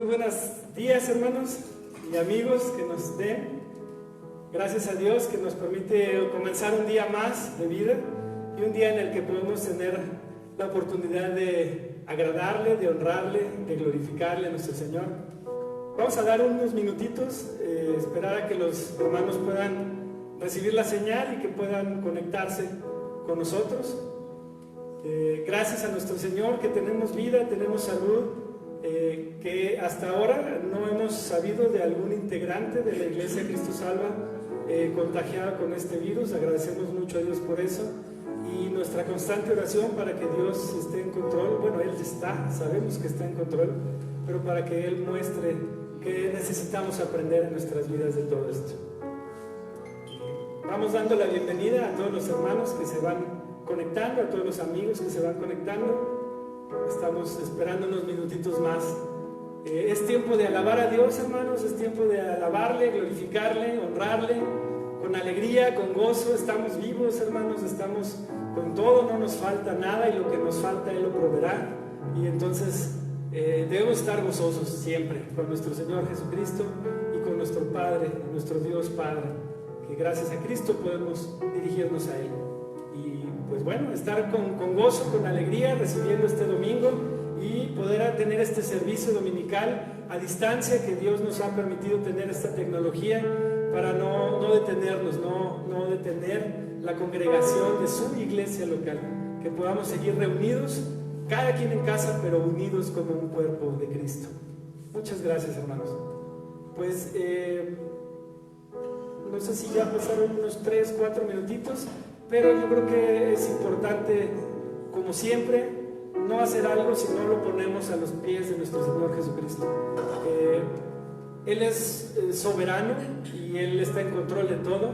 buenos días, hermanos y amigos que nos den. Gracias a Dios que nos permite comenzar un día más de vida y un día en el que podemos tener la oportunidad de agradarle, de honrarle, de glorificarle a nuestro Señor. Vamos a dar unos minutitos, esperar a que los hermanos puedan recibir la señal y que puedan conectarse con nosotros. Gracias a nuestro Señor que tenemos vida, tenemos salud, que hasta ahora no hemos sabido de algún integrante de la Iglesia Cristo Salva contagiado con este virus. Agradecemos mucho a Dios por eso y nuestra constante oración para que Dios esté en control. Bueno, Él está, sabemos que está en control, pero para que Él muestre que necesitamos aprender en nuestras vidas de todo esto. Vamos dando la bienvenida a todos los hermanos que se van conectando, a todos los amigos que se van conectando. Estamos esperando unos minutitos más. Es tiempo de alabar a Dios, hermanos, es tiempo de alabarle, glorificarle, honrarle, con alegría, con gozo. Estamos vivos, hermanos, estamos con todo, no nos falta nada y lo que nos falta Él lo proveerá. Y entonces debemos estar gozosos siempre con nuestro Señor Jesucristo y con nuestro Padre, nuestro Dios Padre, que gracias a Cristo podemos dirigirnos a Él. Y pues bueno, estar con gozo, con alegría, recibiendo este domingo y poder tener este servicio dominical a distancia que Dios nos ha permitido tener esta tecnología para no detenernos, no detener la congregación de su iglesia local, que podamos seguir reunidos, cada quien en casa, pero unidos como un cuerpo de Cristo. Muchas gracias, hermanos. Pues no sé si ya pasaron unos 3-4 minutitos, pero yo creo que es importante, como siempre, no hacer algo si no lo ponemos a los pies de nuestro Señor Jesucristo. Él es soberano y Él está en control de todo,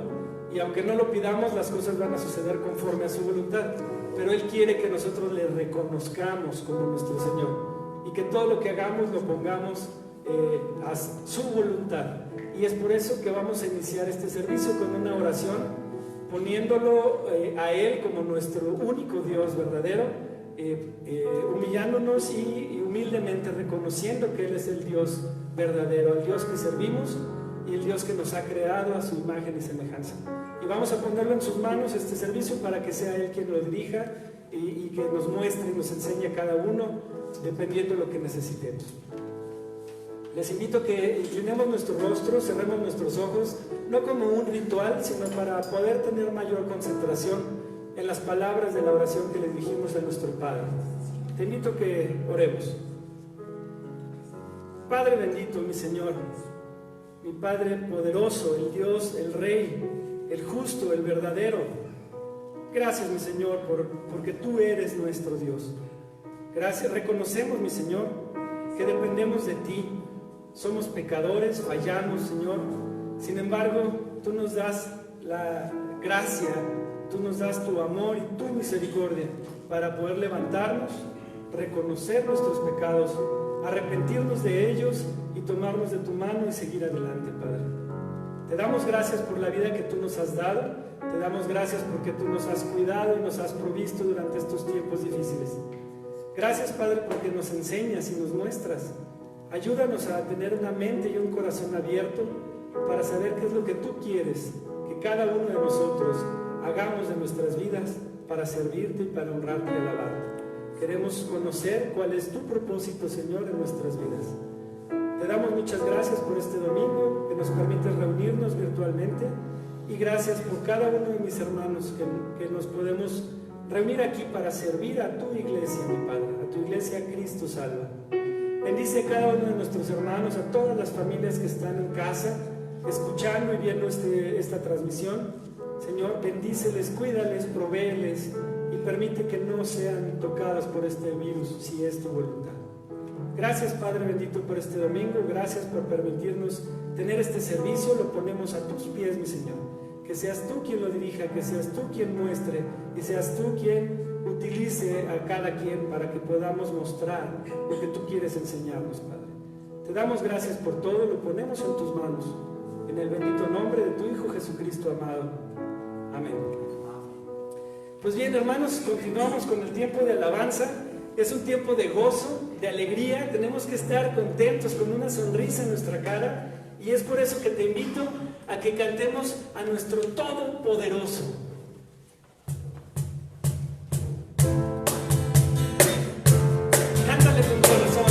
y aunque no lo pidamos, las cosas van a suceder conforme a su voluntad, pero Él quiere que nosotros le reconozcamos como nuestro Señor y que todo lo que hagamos lo pongamos a su voluntad. Y es por eso que vamos a iniciar este servicio con una oración, poniéndolo a Él como nuestro único Dios verdadero, humillándonos y humildemente reconociendo que Él es el Dios verdadero, el Dios que servimos y el Dios que nos ha creado a su imagen y semejanza. Y vamos a ponerlo en sus manos este servicio para que sea Él quien lo dirija y que nos muestre y nos enseñe a cada uno dependiendo de lo que necesitemos. Les invito a que inclinemos nuestro rostro, cerremos nuestros ojos, no como un ritual, sino para poder tener mayor concentración en las palabras de la oración que le dirigimos a nuestro Padre. Te invito a que oremos. Padre bendito, mi Señor, mi Padre poderoso, el Dios, el Rey, el justo, el verdadero. Gracias, mi Señor, porque tú eres nuestro Dios. Gracias, reconocemos, mi Señor, que dependemos de ti. Somos pecadores, fallamos, Señor. Sin embargo, tú nos das la gracia, tú nos das tu amor y tu misericordia para poder levantarnos, reconocer nuestros pecados, arrepentirnos de ellos y tomarnos de tu mano y seguir adelante, Padre. Te damos gracias por la vida que tú nos has dado, te damos gracias porque tú nos has cuidado y nos has provisto durante estos tiempos difíciles. Gracias, Padre, porque nos enseñas y nos muestras. Ayúdanos a tener una mente y un corazón abierto para saber qué es lo que tú quieres que cada uno de nosotros hagamos de nuestras vidas para servirte y para honrarte y alabarte. Queremos conocer cuál es tu propósito, Señor, en nuestras vidas. Te damos muchas gracias por este domingo que nos permite reunirnos virtualmente y gracias por cada uno de mis hermanos que nos podemos reunir aquí para servir a tu iglesia, mi Padre, a tu iglesia Cristo Salva. Bendice a cada uno de nuestros hermanos, a todas las familias que están en casa, escuchando y viendo esta transmisión. Señor, bendíceles, cuídales, provéeles y permite que no sean tocadas por este virus, si es tu voluntad. Gracias, Padre bendito, por este domingo. Gracias por permitirnos tener este servicio. Lo ponemos a tus pies, mi Señor. Que seas tú quien lo dirija, que seas tú quien muestre y seas tú quien utilice a cada quien para que podamos mostrar lo que tú quieres enseñarnos, Padre. Te damos gracias por todo, lo ponemos en tus manos, en el bendito nombre de tu Hijo Jesucristo amado. Amén. Pues bien, hermanos, continuamos con el tiempo de alabanza es un tiempo de gozo, de alegría. Tenemos que estar contentos con una sonrisa en nuestra cara, y es por eso que te invito a que cantemos a nuestro Todopoderoso. Cántale con corazón.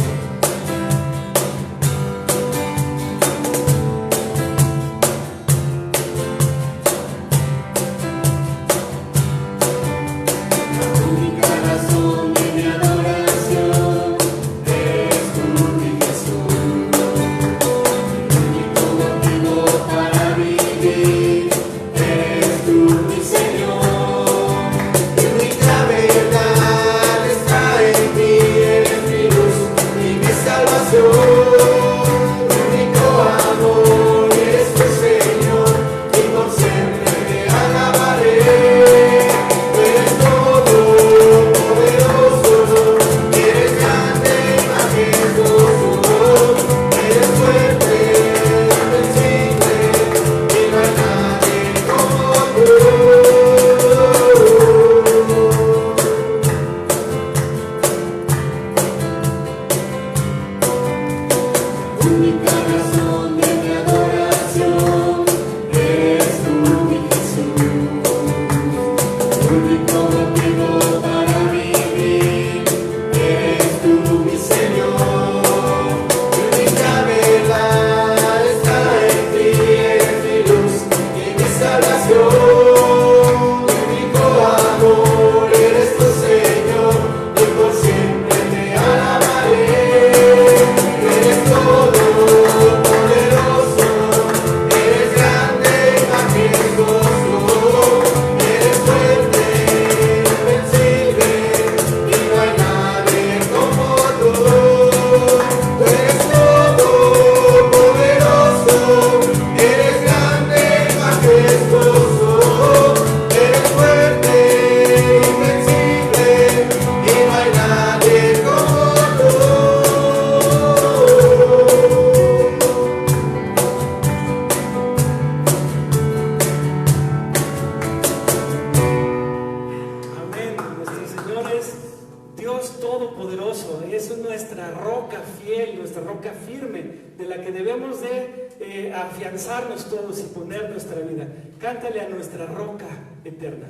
Es nuestra roca fiel, nuestra roca firme, de la que debemos de afianzarnos todos y poner nuestra vida. Cántale a nuestra roca eterna.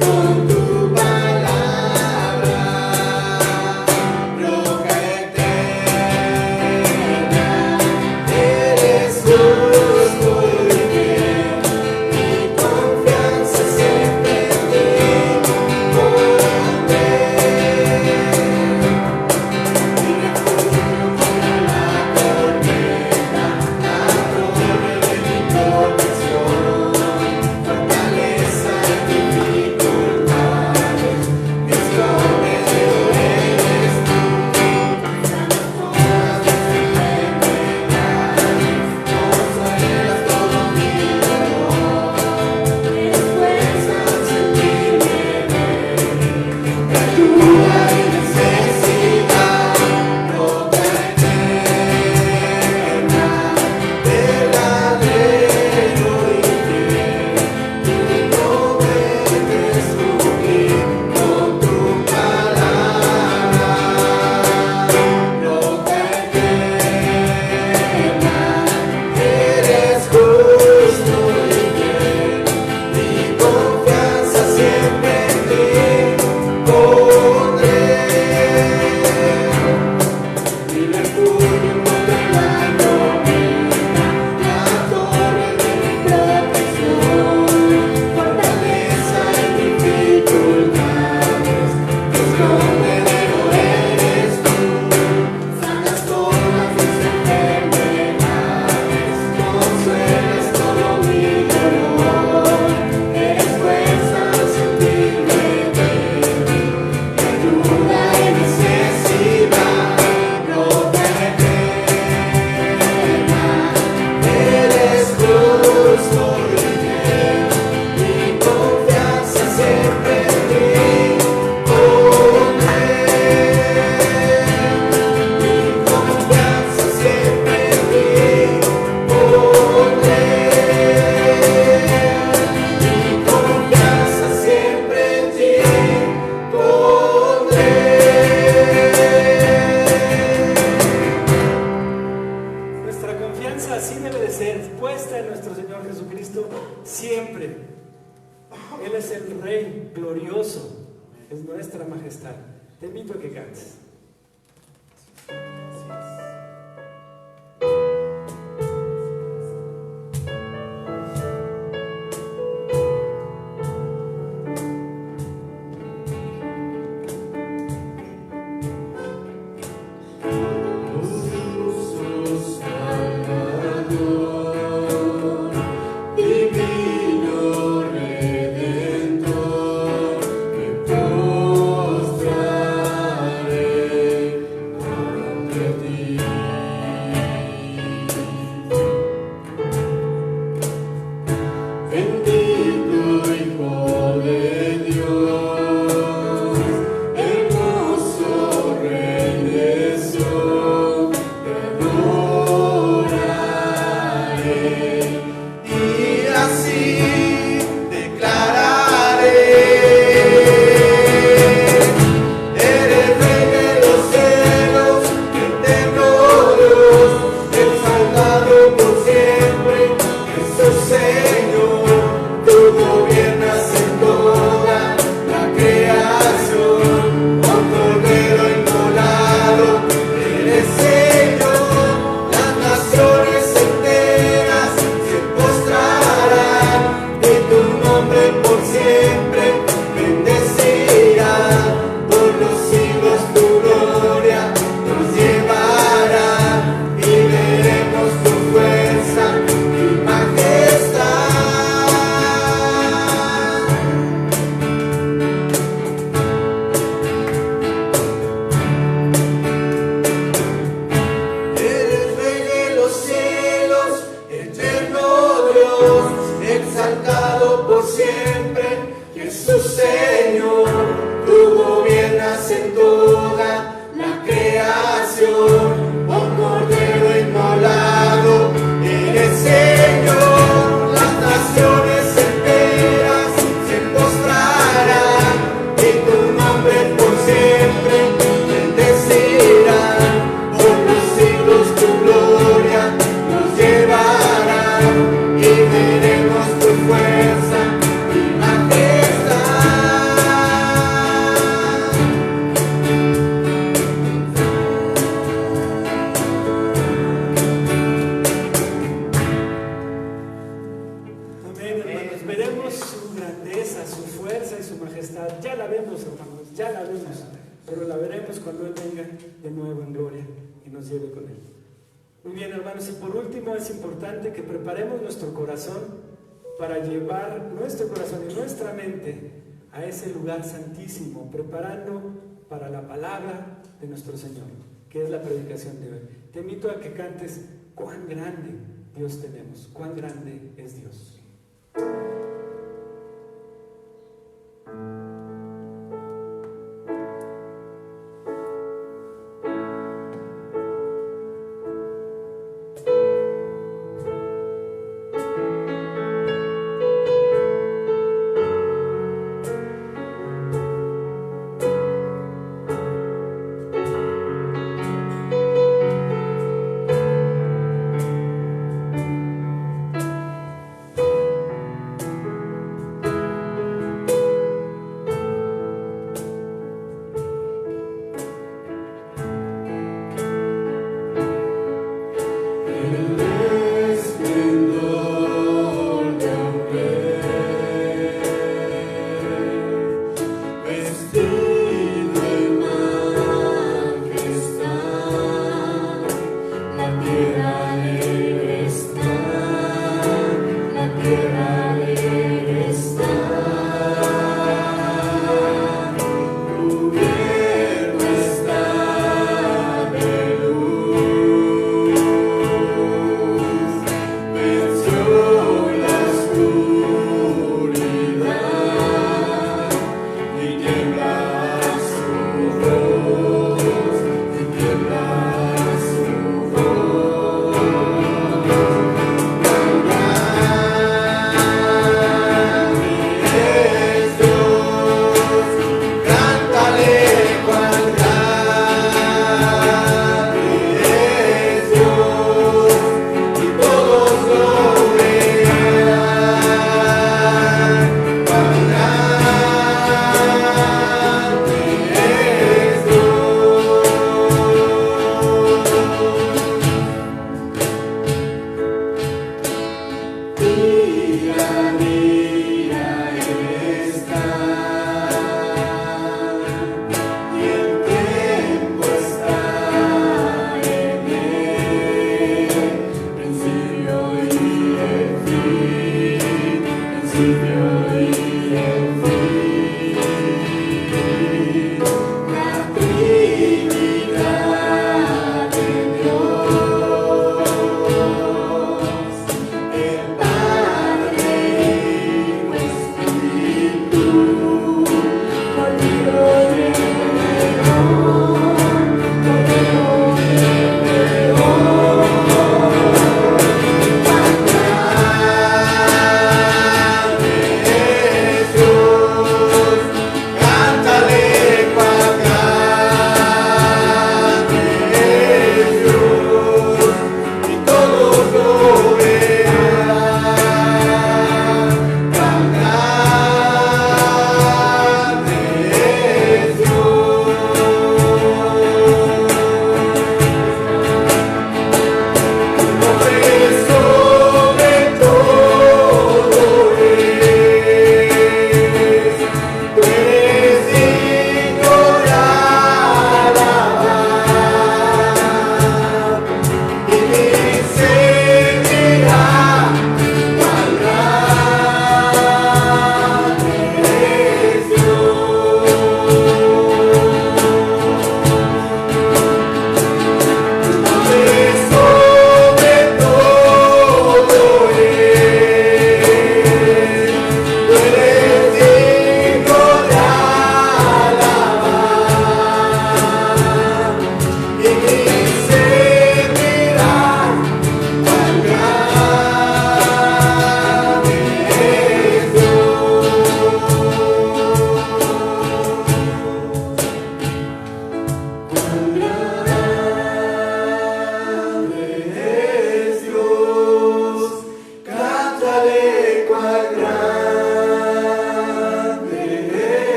Con tu paz mirada así debe de ser, puesta en nuestro Señor Jesucristo siempre. Él es el Rey glorioso, es nuestra majestad. Te invito a que cantes. Para llevar nuestro corazón y nuestra mente a ese lugar santísimo, preparando para la palabra de nuestro Señor, que es la predicación de hoy. Te invito a que cantes cuán grande Dios tenemos, cuán grande es Dios.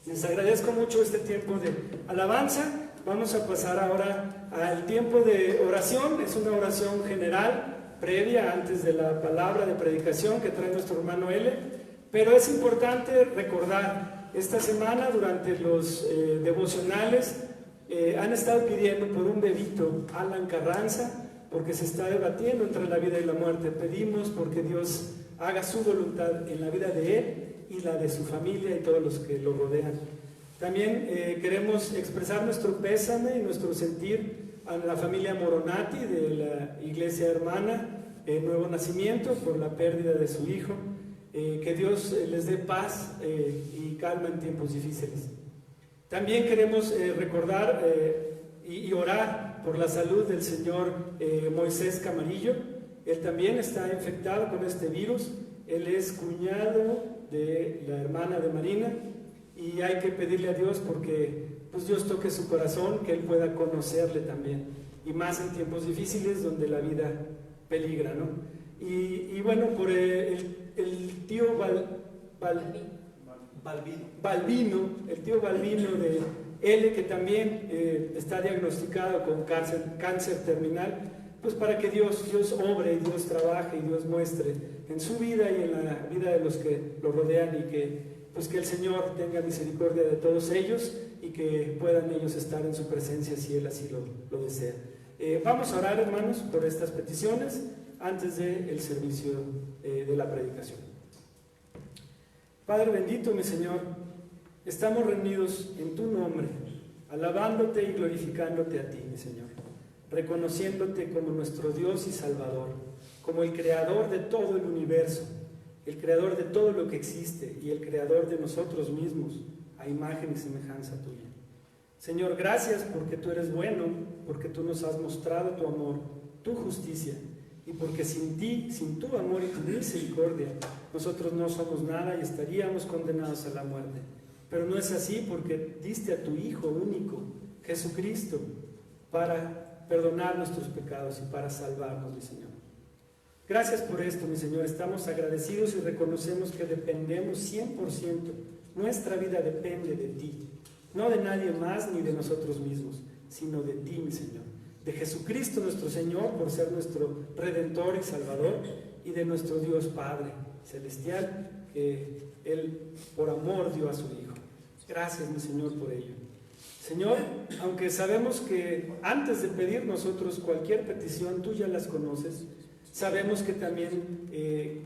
Les agradezco mucho este tiempo de alabanza. Vamos a pasar ahora al tiempo de oración. Es una oración general, previa, antes de la palabra de predicación que trae nuestro hermano L. Pero es importante recordar, esta semana durante los devocionales han estado pidiendo por un bebito, Alan Carranza, porque se está debatiendo entre la vida y la muerte. Pedimos porque Dios haga su voluntad en la vida de él y la de su familia y todos los que lo rodean. También queremos expresar nuestro pésame y nuestro sentir a la familia Moronati de la iglesia hermana Nuevo Nacimiento por la pérdida de su hijo. Que Dios les dé paz y calma en tiempos difíciles. También queremos recordar y orar por la salud del señor Moisés Camarillo. Él también está infectado con este virus. Él es cuñado de la hermana de Marina y hay que pedirle a Dios porque pues Dios toque su corazón, que él pueda conocerle también, y más en tiempos difíciles donde la vida peligra, ¿no? Y bueno, por el tío Balbino, el tío Balbino de L, que también está diagnosticado con cáncer terminal, pues para que Dios obre y Dios trabaje y Dios muestre en su vida y en la vida de los que lo rodean, y que el Señor tenga misericordia de todos ellos y que puedan ellos estar en su presencia si Él así lo desea. Vamos a orar, hermanos, por estas peticiones antes del servicio de la predicación. Padre bendito, mi Señor, estamos reunidos en tu nombre, alabándote y glorificándote a ti, mi Señor, reconociéndote como nuestro Dios y Salvador, como el creador de todo el universo, el creador de todo lo que existe y el creador de nosotros mismos, a imagen y semejanza tuya. Señor, gracias porque tú eres bueno, porque tú nos has mostrado tu amor, tu justicia, y porque sin ti, sin tu amor y tu misericordia, nosotros no somos nada y estaríamos condenados a la muerte. Pero no es así, porque diste a tu Hijo único, Jesucristo, para perdonar nuestros pecados y para salvarnos, mi Señor. Gracias por esto, mi Señor. Estamos agradecidos y reconocemos que dependemos 100%. Nuestra vida depende de ti, no de nadie más ni de nosotros mismos, sino de ti, mi Señor. De Jesucristo nuestro Señor, por ser nuestro Redentor y Salvador, y de nuestro Dios Padre Celestial, que Él por amor dio a su Hijo. Gracias, mi Señor, por ello. Señor, aunque sabemos que antes de pedir nosotros cualquier petición, tú ya las conoces, sabemos que también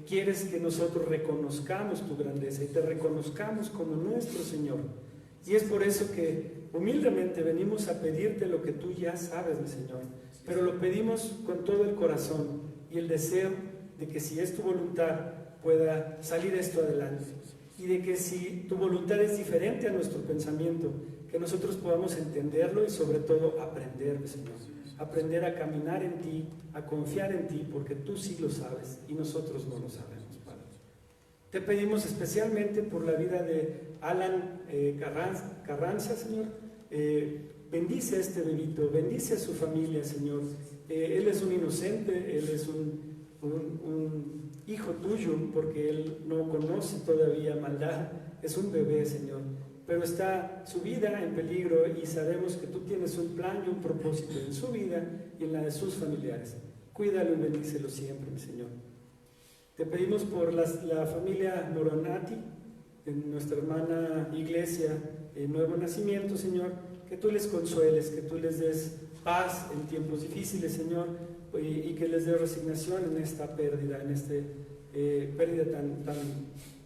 quieres que nosotros reconozcamos tu grandeza y te reconozcamos como nuestro Señor. Y es por eso que humildemente venimos a pedirte lo que tú ya sabes, mi Señor, pero lo pedimos con todo el corazón y el deseo de que si es tu voluntad pueda salir esto adelante, y de que si tu voluntad es diferente a nuestro pensamiento, que nosotros podamos entenderlo y sobre todo aprender, mi Señor, aprender a caminar en ti, a confiar en ti, porque tú sí lo sabes y nosotros no lo sabemos, Padre. Te pedimos especialmente por la vida de Alan Carranza, Señor. Bendice a este bebito, bendice a su familia, Señor. Él es un inocente, él es un hijo tuyo, porque él no conoce todavía maldad, es un bebé, Señor, pero está su vida en peligro y sabemos que tú tienes un plan y un propósito en su vida y en la de sus familiares. Cuídalo y bendícelo siempre, mi Señor. Te pedimos por la familia Moronati, en nuestra hermana iglesia Nuevo Nacimiento, Señor, que tú les consueles, que tú les des paz en tiempos difíciles, Señor, y que les dé resignación en esta pérdida, en esta pérdida tan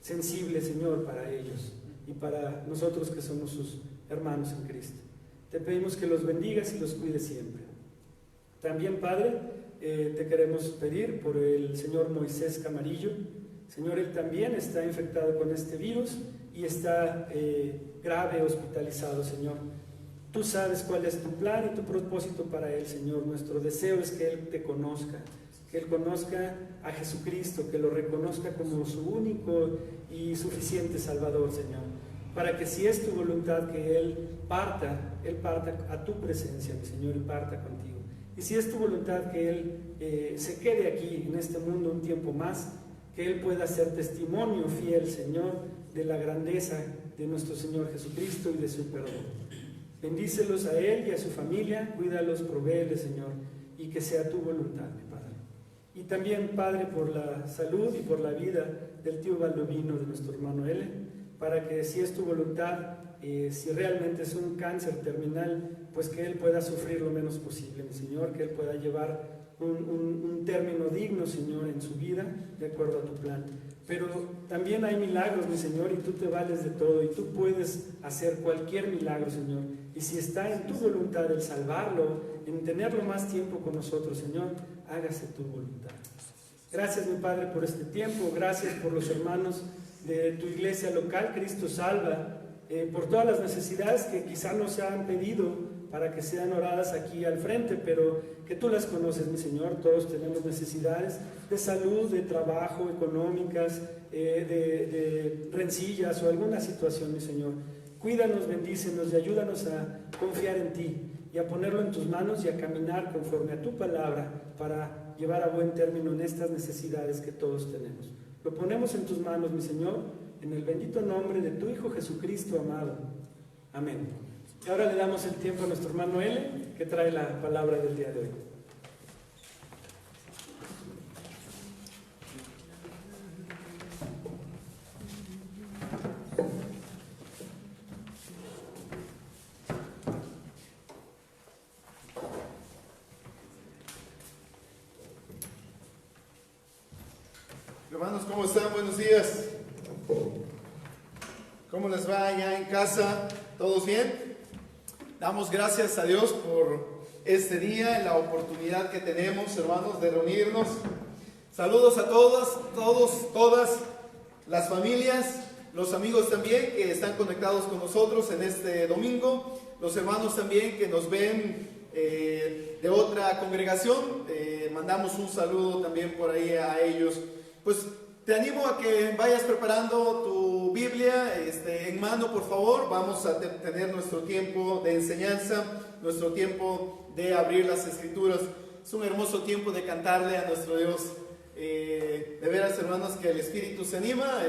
sensible, Señor, para ellos y para nosotros que somos sus hermanos en Cristo. Te pedimos que los bendigas y los cuides siempre. También, Padre, te queremos pedir por el señor Moisés Camarillo. Señor, él también está infectado con este virus y está grave, hospitalizado, Señor. Tú sabes cuál es tu plan y tu propósito para él, Señor. Nuestro deseo es que él te conozca, que él conozca a Jesucristo, que lo reconozca como su único y suficiente Salvador, Señor, para que si es tu voluntad que él parta a tu presencia, mi Señor, y parta contigo. Y si es tu voluntad que él se quede aquí en este mundo un tiempo más, que él pueda ser testimonio fiel, Señor, de la grandeza de nuestro Señor Jesucristo y de su perdón. Bendícelos a él y a su familia, cuídalos, provéeles, Señor, y que sea tu voluntad, mi Padre. Y también, Padre, por la salud y por la vida del tío Baldovino, de nuestro hermano L, para que si es tu voluntad, si realmente es un cáncer terminal, pues que él pueda sufrir lo menos posible, mi Señor, que él pueda llevar un término digno, Señor, en su vida, de acuerdo a tu plan. Pero también hay milagros, mi Señor, y tú te vales de todo, y tú puedes hacer cualquier milagro, Señor. Y si está en tu voluntad el salvarlo, en tenerlo más tiempo con nosotros, Señor, hágase tu voluntad. Gracias, mi Padre, por este tiempo. Gracias por los hermanos de tu iglesia local, Cristo Salva, por todas las necesidades que quizá no se han pedido para que sean oradas aquí al frente, pero que tú las conoces, mi Señor. Todos tenemos necesidades de salud, de trabajo, económicas, de rencillas o alguna situación, mi Señor. Cuídanos, bendícenos y ayúdanos a confiar en ti y a ponerlo en tus manos y a caminar conforme a tu palabra para llevar a buen término en estas necesidades que todos tenemos. Lo ponemos en tus manos, mi Señor, en el bendito nombre de tu Hijo Jesucristo amado. Amén. Y ahora le damos el tiempo a nuestro hermano L, que trae la palabra del día de hoy. Hermanos, ¿cómo están? Buenos días. ¿Cómo les va allá en casa? ¿Todos bien? Damos gracias a Dios por este día, la oportunidad que tenemos, hermanos, de reunirnos. Saludos a todas las familias, los amigos también que están conectados con nosotros en este domingo, los hermanos también que nos ven de otra congregación. Mandamos un saludo también por ahí a ellos. Pues te animo a que vayas preparando tu Biblia en mano, por favor, vamos a tener nuestro tiempo de enseñanza, nuestro tiempo de abrir las Escrituras. Es un hermoso tiempo de cantarle a nuestro Dios. De veras, hermanos, que el Espíritu se anima,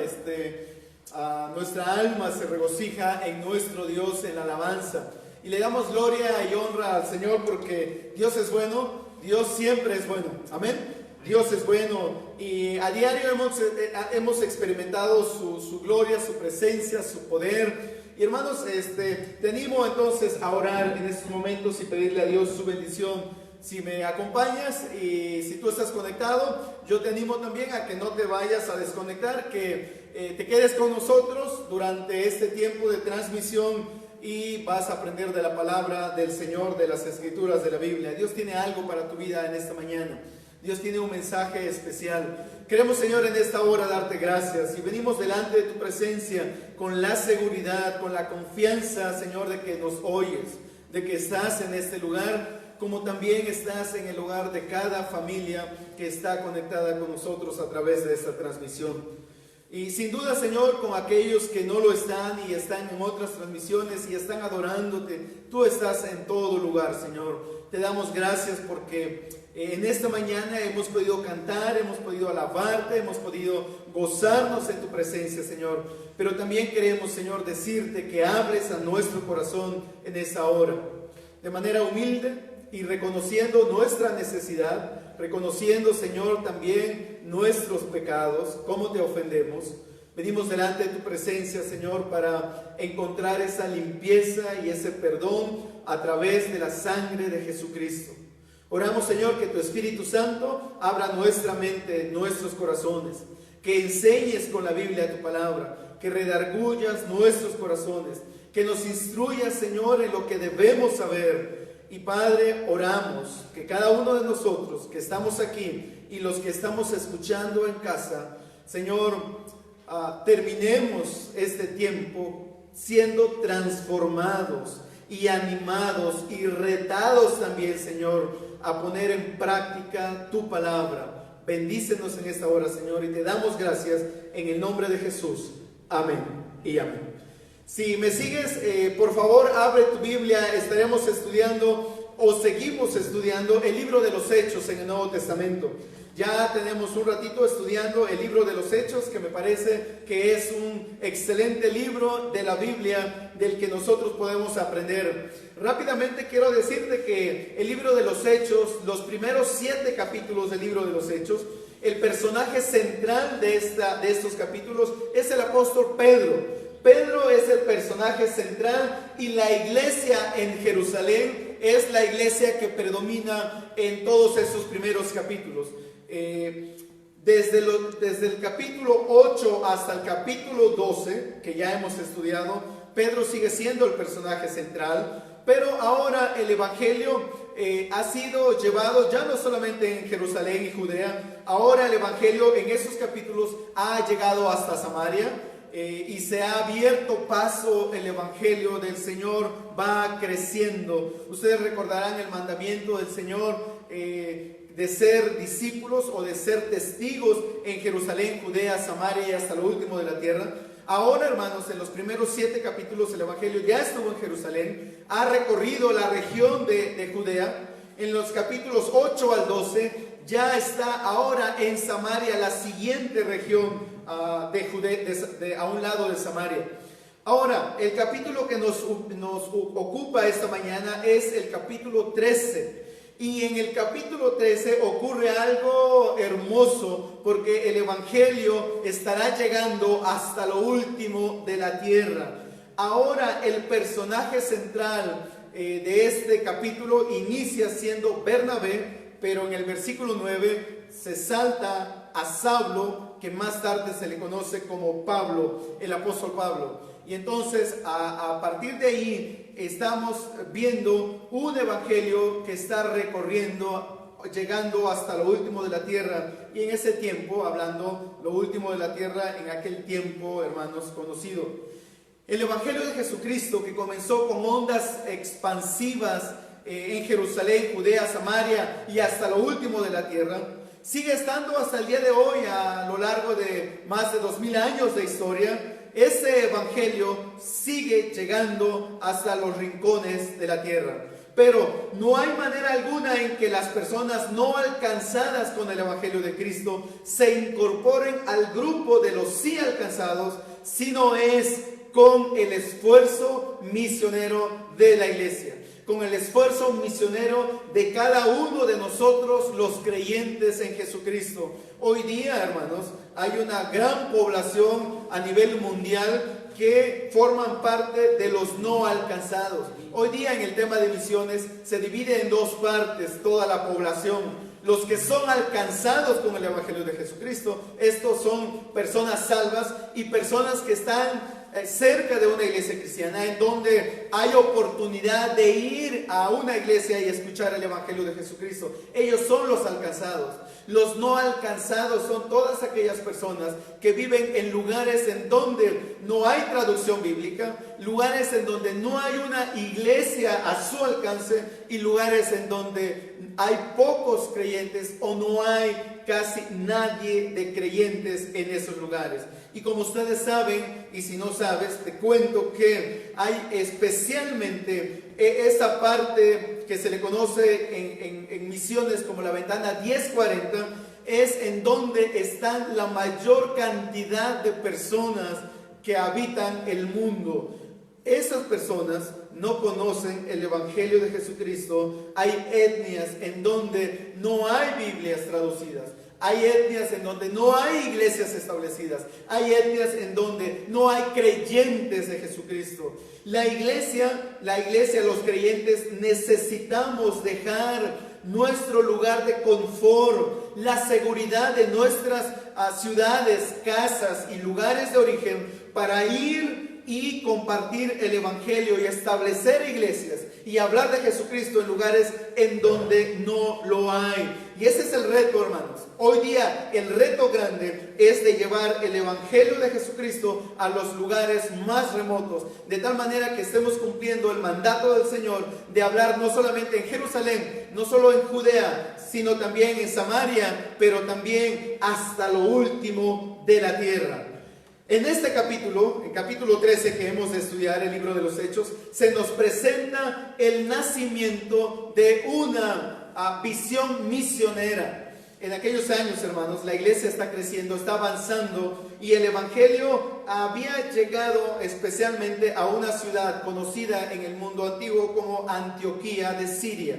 nuestra alma se regocija en nuestro Dios, en la alabanza. Y le damos gloria y honra al Señor porque Dios es bueno, Dios siempre es bueno. Amén. Dios es bueno y a diario hemos experimentado su gloria, su presencia, su poder. Y hermanos, te animo entonces a orar en estos momentos y pedirle a Dios su bendición. Si me acompañas y si tú estás conectado, yo te animo también a que no te vayas a desconectar, que te quedes con nosotros durante este tiempo de transmisión y vas a aprender de la palabra del Señor, de las Escrituras, de la Biblia. Dios tiene algo para tu vida en esta mañana. Dios tiene un mensaje especial. Queremos, Señor, en esta hora darte gracias y venimos delante de tu presencia con la seguridad, con la confianza, Señor, de que nos oyes, de que estás en este lugar, como también estás en el hogar de cada familia que está conectada con nosotros a través de esta transmisión. Y sin duda, Señor, con aquellos que no lo están y están en otras transmisiones y están adorándote, tú estás en todo lugar, Señor. Te damos gracias porque en esta mañana hemos podido cantar, hemos podido alabarte, hemos podido gozarnos en tu presencia, Señor. Pero también queremos, Señor, decirte que hables a nuestro corazón en esta hora, de manera humilde y reconociendo nuestra necesidad, reconociendo, Señor, también nuestros pecados, cómo te ofendemos. Venimos delante de tu presencia, Señor, para encontrar esa limpieza y ese perdón a través de la sangre de Jesucristo. Oramos, Señor, que tu Espíritu Santo abra nuestra mente, nuestros corazones, que enseñes con la Biblia tu palabra, que redargullas nuestros corazones, que nos instruyas, Señor, en lo que debemos saber. Y Padre, oramos que cada uno de nosotros que estamos aquí y los que estamos escuchando en casa, Señor, terminemos este tiempo siendo transformados y animados y retados también, Señor, a poner en práctica tu palabra. Bendícenos en esta hora, Señor, y te damos gracias en el nombre de Jesús. Amén y amén. Si me sigues, por favor, abre tu Biblia. Estaremos estudiando o seguimos estudiando el libro de los Hechos en el Nuevo Testamento. Ya tenemos un ratito estudiando el libro de los Hechos, que me parece que es un excelente libro de la Biblia del que nosotros podemos aprender. Rápidamente quiero decirte que el libro de los Hechos, los primeros 7 capítulos del libro de los Hechos, el personaje central de estos capítulos es el apóstol Pedro. Pedro es el personaje central y la iglesia en Jerusalén es la iglesia que predomina en todos estos primeros capítulos. Desde el capítulo 8 hasta el capítulo 12, que ya hemos estudiado, Pedro sigue siendo el personaje central, pero ahora el evangelio ha sido llevado ya no solamente en Jerusalén y Judea, ahora el evangelio en esos capítulos ha llegado hasta Samaria. Y se ha abierto paso, el evangelio del Señor va creciendo. Ustedes recordarán el mandamiento del Señor de ser discípulos o de ser testigos en Jerusalén, Judea, Samaria y hasta lo último de la tierra. Ahora, hermanos, en los primeros 7 capítulos el evangelio ya estuvo en Jerusalén, ha recorrido la región de Judea. En los capítulos 8 al 12 ya está ahora en Samaria, la siguiente región de Judea, a un lado de Samaria. Ahora, el capítulo que nos ocupa esta mañana es el capítulo 13. Y en el capítulo 13 ocurre algo hermoso, porque el evangelio estará llegando hasta lo último de la tierra. Ahora el personaje central de este capítulo inicia siendo Bernabé, pero en el versículo 9 se salta a Saulo, que más tarde se le conoce como Pablo, el apóstol Pablo. Y entonces a partir de ahí estamos viendo un evangelio que está recorriendo, llegando hasta lo último de la tierra. Y en ese tiempo, hablando lo último de la tierra, en aquel tiempo, hermanos, conocido. El evangelio de Jesucristo, que comenzó con ondas expansivas en Jerusalén, Judea, Samaria y hasta lo último de la tierra, sigue estando hasta el día de hoy, a lo largo de más de 2000 años de historia. ese evangelio sigue llegando hasta los rincones de la tierra. Pero no hay manera alguna en que las personas no alcanzadas con el evangelio de Cristo se incorporen al grupo de los sí alcanzados, sino es con el esfuerzo misionero de la iglesia, con el esfuerzo misionero de cada uno de nosotros, los creyentes en Jesucristo. Hoy día, hermanos, hay una gran población a nivel mundial que forman parte de los no alcanzados. Hoy día en el tema de misiones se divide en dos partes toda la población. Los que son alcanzados con el evangelio de Jesucristo, estos son personas salvas y personas que están cerca de una iglesia cristiana, en donde hay oportunidad de ir a una iglesia y escuchar el evangelio de Jesucristo. Ellos son los alcanzados. Los no alcanzados son todas aquellas personas que viven en lugares en donde no hay traducción bíblica, lugares en donde no hay una iglesia a su alcance y lugares en donde hay pocos creyentes o no hay casi nadie de creyentes en esos lugares. Y como ustedes saben, y si no sabes, te cuento que hay especialmente esa parte que se le conoce en misiones como la ventana 1040, es en donde están la mayor cantidad de personas que habitan el mundo. Esas personas no conocen el evangelio de Jesucristo. Hay etnias en donde no hay Biblias traducidas. Hay etnias en donde no hay iglesias establecidas. Hay etnias en donde no hay creyentes de Jesucristo. La iglesia, los creyentes necesitamos dejar nuestro lugar de confort, la seguridad de nuestras ciudades, casas y lugares de origen para ir y compartir el evangelio y establecer iglesias y hablar de Jesucristo en lugares en donde no lo hay. Y ese es el reto, hermanos. Hoy día el reto grande es de llevar el evangelio de Jesucristo a los lugares más remotos, de tal manera que estemos cumpliendo el mandato del Señor de hablar no solamente en Jerusalén, no solo en Judea, sino también en Samaria, pero también hasta lo último de la tierra. En este capítulo, en capítulo 13 que hemos de estudiar, el libro de los Hechos, se nos presenta el nacimiento de una visión misionera. En aquellos años, hermanos, la iglesia está creciendo, está avanzando y el evangelio había llegado especialmente a una ciudad conocida en el mundo antiguo como Antioquía de Siria.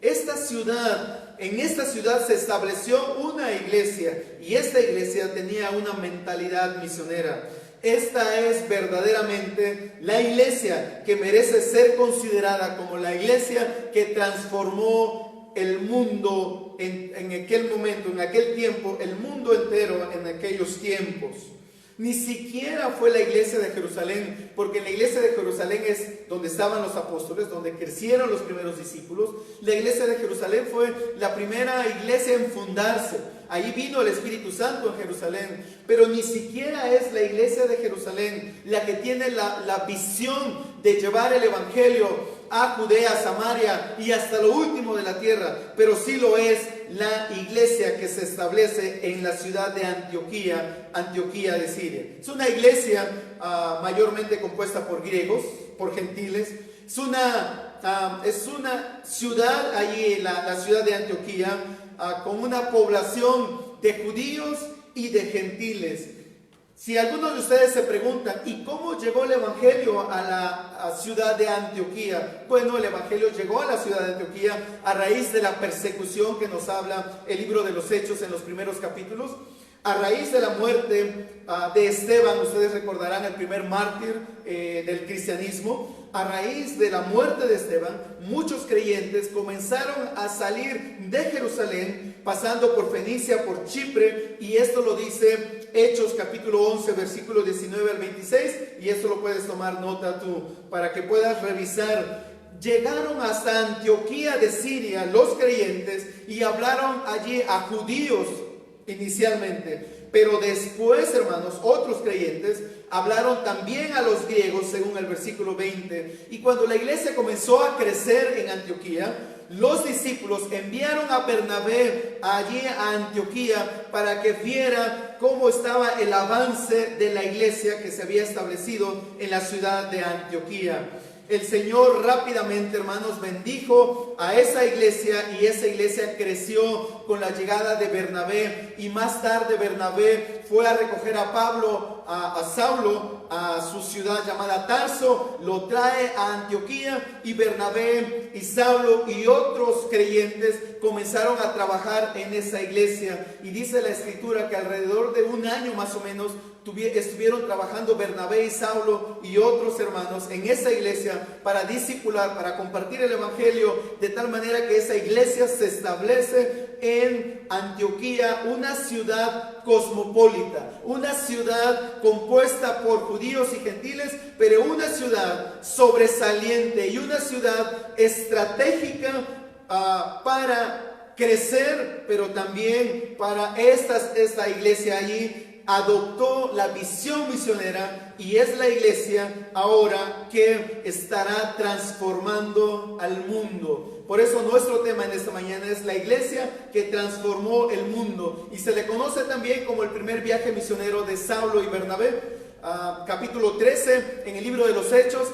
En esta ciudad se estableció una iglesia y esta iglesia tenía una mentalidad misionera. Esta es verdaderamente la iglesia que merece ser considerada como la iglesia que transformó el mundo en aquel momento, en aquel tiempo, el mundo entero en aquellos tiempos. Ni siquiera fue la iglesia de Jerusalén, porque la iglesia de Jerusalén es donde estaban los apóstoles, donde crecieron los primeros discípulos. La iglesia de Jerusalén fue la primera iglesia en fundarse. Ahí vino el Espíritu Santo en Jerusalén. Pero ni siquiera es la iglesia de Jerusalén la que tiene la visión de llevar el evangelio a Judea, Samaria y hasta lo último de la tierra, pero sí lo es la iglesia que se establece en la ciudad de Antioquía de Siria. Es una iglesia mayormente compuesta por griegos, por gentiles. Es una ciudad allí, la ciudad de Antioquía, con una población de judíos y de gentiles. Si algunos de ustedes se preguntan, ¿y cómo llegó el evangelio a la ciudad de Antioquía? Bueno, el evangelio llegó a la ciudad de Antioquía a raíz de la persecución que nos habla el libro de los Hechos en los primeros capítulos. A raíz de la muerte de Esteban, ustedes recordarán el primer mártir del cristianismo. A raíz de la muerte de Esteban, muchos creyentes comenzaron a salir de Jerusalén, pasando por Fenicia, por Chipre, y esto lo dice Hechos capítulo 11, versículo 19 al 26, y esto lo puedes tomar nota tú, para que puedas revisar. Llegaron hasta Antioquía de Siria los creyentes y hablaron allí a judíos inicialmente, pero después, hermanos, otros creyentes hablaron también a los griegos, según el versículo 20. Y cuando la iglesia comenzó a crecer en Antioquía, los discípulos enviaron a Bernabé allí a Antioquía para que viera cómo estaba el avance de la iglesia que se había establecido en la ciudad de Antioquía. El Señor rápidamente, hermanos, bendijo a esa iglesia, y esa iglesia creció con la llegada de Bernabé. Y más tarde Bernabé fue a recoger a Pablo, a Saulo, a su ciudad llamada Tarso, lo trae a Antioquía, y Bernabé y Saulo y otros creyentes comenzaron a trabajar en esa iglesia. Y dice la Escritura que alrededor de un año más o menos estuvieron trabajando Bernabé y Saulo y otros hermanos en esa iglesia para discipular, para compartir el evangelio, de tal manera que esa iglesia se establece en Antioquía, una ciudad cosmopolita, una ciudad compuesta por judíos y gentiles, pero una ciudad sobresaliente y una ciudad estratégica para crecer, pero también para esta iglesia allí adoptó la visión misionera, y es la iglesia ahora que estará transformando al mundo. Por eso nuestro tema en esta mañana es la iglesia que transformó el mundo, y se le conoce también como el primer viaje misionero de Saulo y Bernabé. Capítulo 13 en el libro de los Hechos.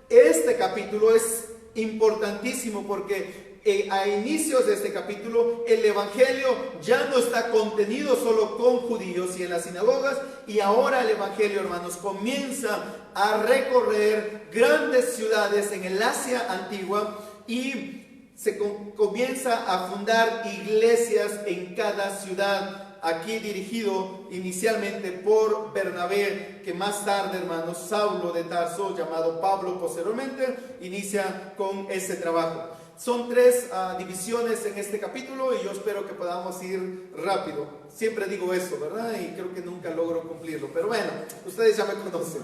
Este capítulo es importantísimo porque a inicios de este capítulo el evangelio ya no está contenido solo con judíos y en las sinagogas, y ahora el evangelio, hermanos, comienza a recorrer grandes ciudades en el Asia antigua, y se comienza a fundar iglesias en cada ciudad. Aquí dirigido inicialmente por Bernabé, que más tarde, hermanos, Saulo de Tarso, llamado Pablo posteriormente, inicia con ese trabajo. Son tres divisiones en este capítulo, y yo espero que podamos ir rápido. Siempre digo eso, ¿verdad? Y creo que nunca logro cumplirlo, pero bueno, ustedes ya me conocen.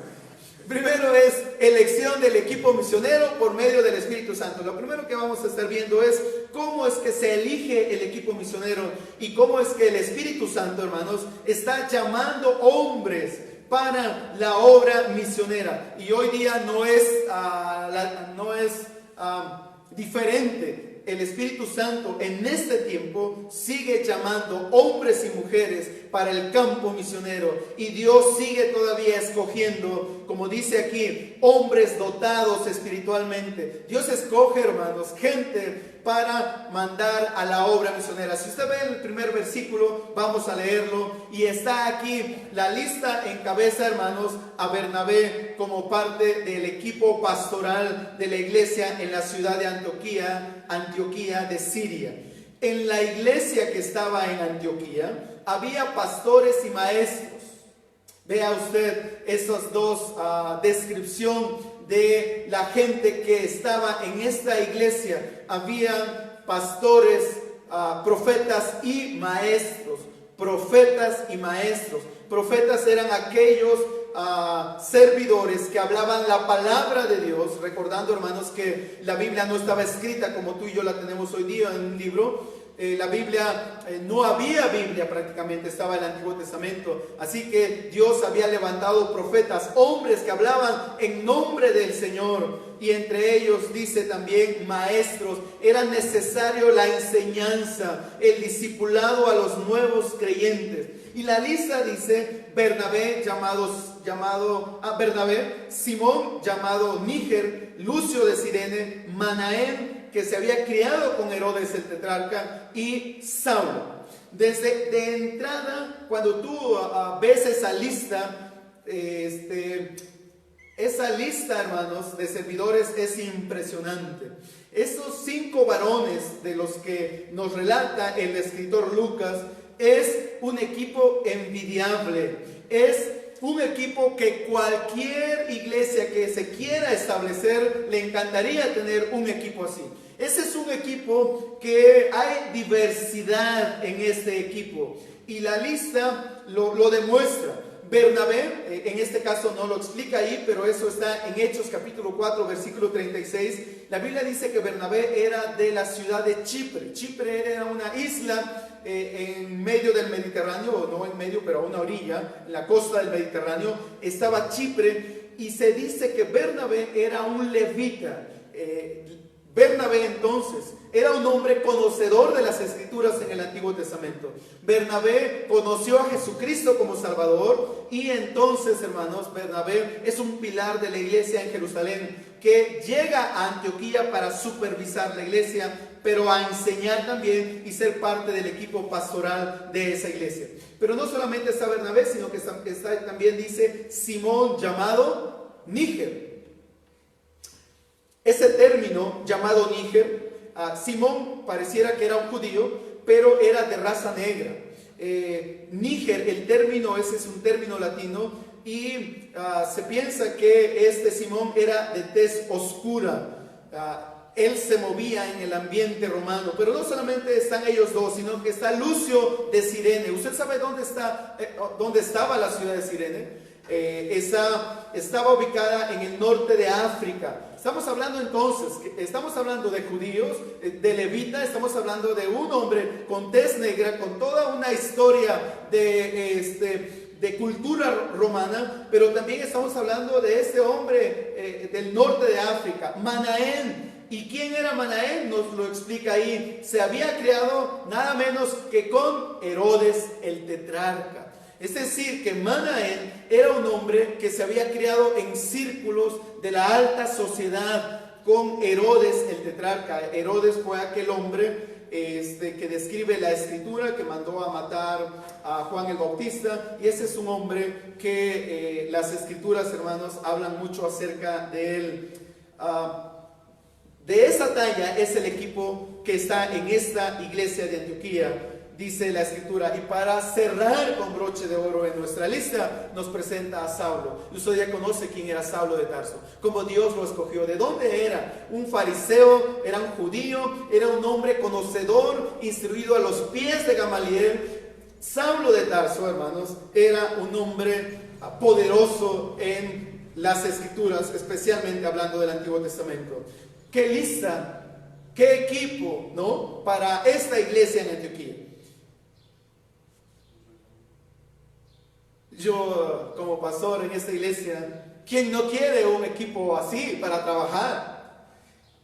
Primero es elección del equipo misionero por medio del Espíritu Santo. Lo primero que vamos a estar viendo es cómo es que se elige el equipo misionero y cómo es que el Espíritu Santo, hermanos, está llamando hombres para la obra misionera. Y hoy día no es diferente. El Espíritu Santo en este tiempo sigue llamando hombres y mujeres para el campo misionero, y Dios sigue todavía escogiendo, como dice aquí, hombres dotados espiritualmente. Dios escoge, hermanos, gente para mandar a la obra misionera. Si usted ve el primer versículo, vamos a leerlo, y está aquí la lista. Encabeza, hermanos, a Bernabé como parte del equipo pastoral de la iglesia en la ciudad de Antioquía de Siria. En la iglesia que estaba en Antioquía había pastores y maestros. Vea usted esas dos descripción de la gente que estaba en esta iglesia. Había pastores, profetas y maestros. Profetas y maestros. Profetas eran aquellos servidores que hablaban la palabra de Dios, recordando, hermanos, que la Biblia no estaba escrita como tú y yo la tenemos hoy día en un libro. La Biblia, no había Biblia prácticamente, estaba el Antiguo Testamento. Así que Dios había levantado profetas, hombres que hablaban en nombre del Señor, y entre ellos dice también maestros. Era necesario la enseñanza, el discipulado a los nuevos creyentes. Y la lista dice Bernabé, Bernabé, Simón, llamado Níger, Lucio de Cirene, Manaén, que se había criado con Herodes el tetrarca, y Saulo. De entrada, cuando tú ves esa lista, esa lista, hermanos, de servidores es impresionante. Esos 5 varones de los que nos relata el escritor Lucas es un equipo envidiable. Es un equipo que cualquier iglesia que se quiera establecer le encantaría tener un equipo así. Ese es un equipo que hay diversidad en este equipo, y la lista lo demuestra. Bernabé, en este caso no lo explica ahí, pero eso está en Hechos capítulo 4, versículo 36. La Biblia dice que Bernabé era de la ciudad de Chipre. Chipre era una isla en medio del Mediterráneo, no en medio, pero a una orilla, en la costa del Mediterráneo, estaba Chipre, y se dice que Bernabé era un levita. Bernabé entonces era un hombre conocedor de las Escrituras en el Antiguo Testamento. Bernabé conoció a Jesucristo como Salvador, y entonces, hermanos, Bernabé es un pilar de la iglesia en Jerusalén, que llega a Antioquía para supervisar la iglesia, pero a enseñar también y ser parte del equipo pastoral de esa iglesia. Pero no solamente está Bernabé, sino que está también, dice, Simón llamado Níger. Ese término llamado Níger, Simón pareciera que era un judío, pero era de raza negra. Níger, el término ese es un término latino, y se piensa que este Simón era de tez oscura. Él se movía en el ambiente romano, pero no solamente están ellos dos, sino que está Lucio de Cirene. ¿Usted sabe dónde estaba la ciudad de Cirene? Estaba ubicada en el norte de África. Estamos hablando entonces, estamos hablando de judíos, de levita, estamos hablando de un hombre con tez negra, con toda una historia de cultura romana, pero también estamos hablando de este hombre del norte de África, Manaén. ¿Y quién era Manaén? Nos lo explica ahí. Se había criado nada menos que con Herodes el tetrarca. Es decir, que Manaén era un hombre que se había criado en círculos de la alta sociedad con Herodes el tetrarca. Herodes fue aquel hombre que describe la escritura, que mandó a matar a Juan el Bautista, y ese es un hombre que las escrituras, hermanos, hablan mucho acerca de él. De esa talla es el equipo que está en esta iglesia de Antioquía, dice la escritura. Y para cerrar con broche de oro en nuestra lista, nos presenta a Saulo. Usted ya conoce quién era Saulo de Tarso, cómo Dios lo escogió. ¿De dónde era? Un fariseo, era un judío, era un hombre conocedor, instruido a los pies de Gamaliel. Saulo de Tarso, hermanos, era un hombre poderoso en las escrituras, especialmente hablando del Antiguo Testamento. ¿Qué lista, qué equipo, ¿no?, para esta iglesia en Antioquía? Yo, como pastor en esta iglesia, ¿quién no quiere un equipo así para trabajar?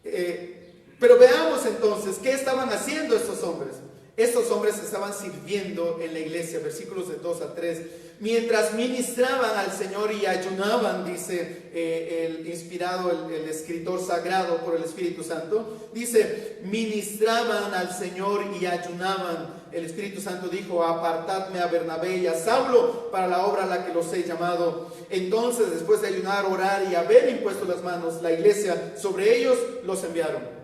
Pero veamos entonces, ¿qué estaban haciendo estos hombres? Estos hombres estaban sirviendo en la iglesia, versículos de 2 a 3, mientras ministraban al Señor y ayunaban, dice el inspirado, el escritor sagrado por el Espíritu Santo, dice, ministraban al Señor y ayunaban. El Espíritu Santo dijo, apartadme a Bernabé y a Saulo para la obra a la que los he llamado. Entonces, después de ayunar, orar y haber impuesto las manos, la iglesia sobre ellos, los enviaron.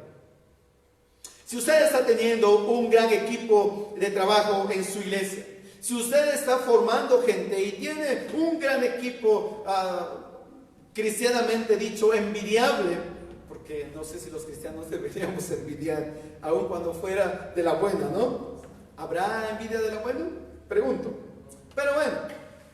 Si usted está teniendo un gran equipo de trabajo en su iglesia, si usted está formando gente y tiene un gran equipo, cristianamente dicho, envidiable, porque no sé si los cristianos deberíamos envidiar, aun cuando fuera de la buena, ¿no? ¿Habrá envidia de la buena? Pregunto. Pero bueno,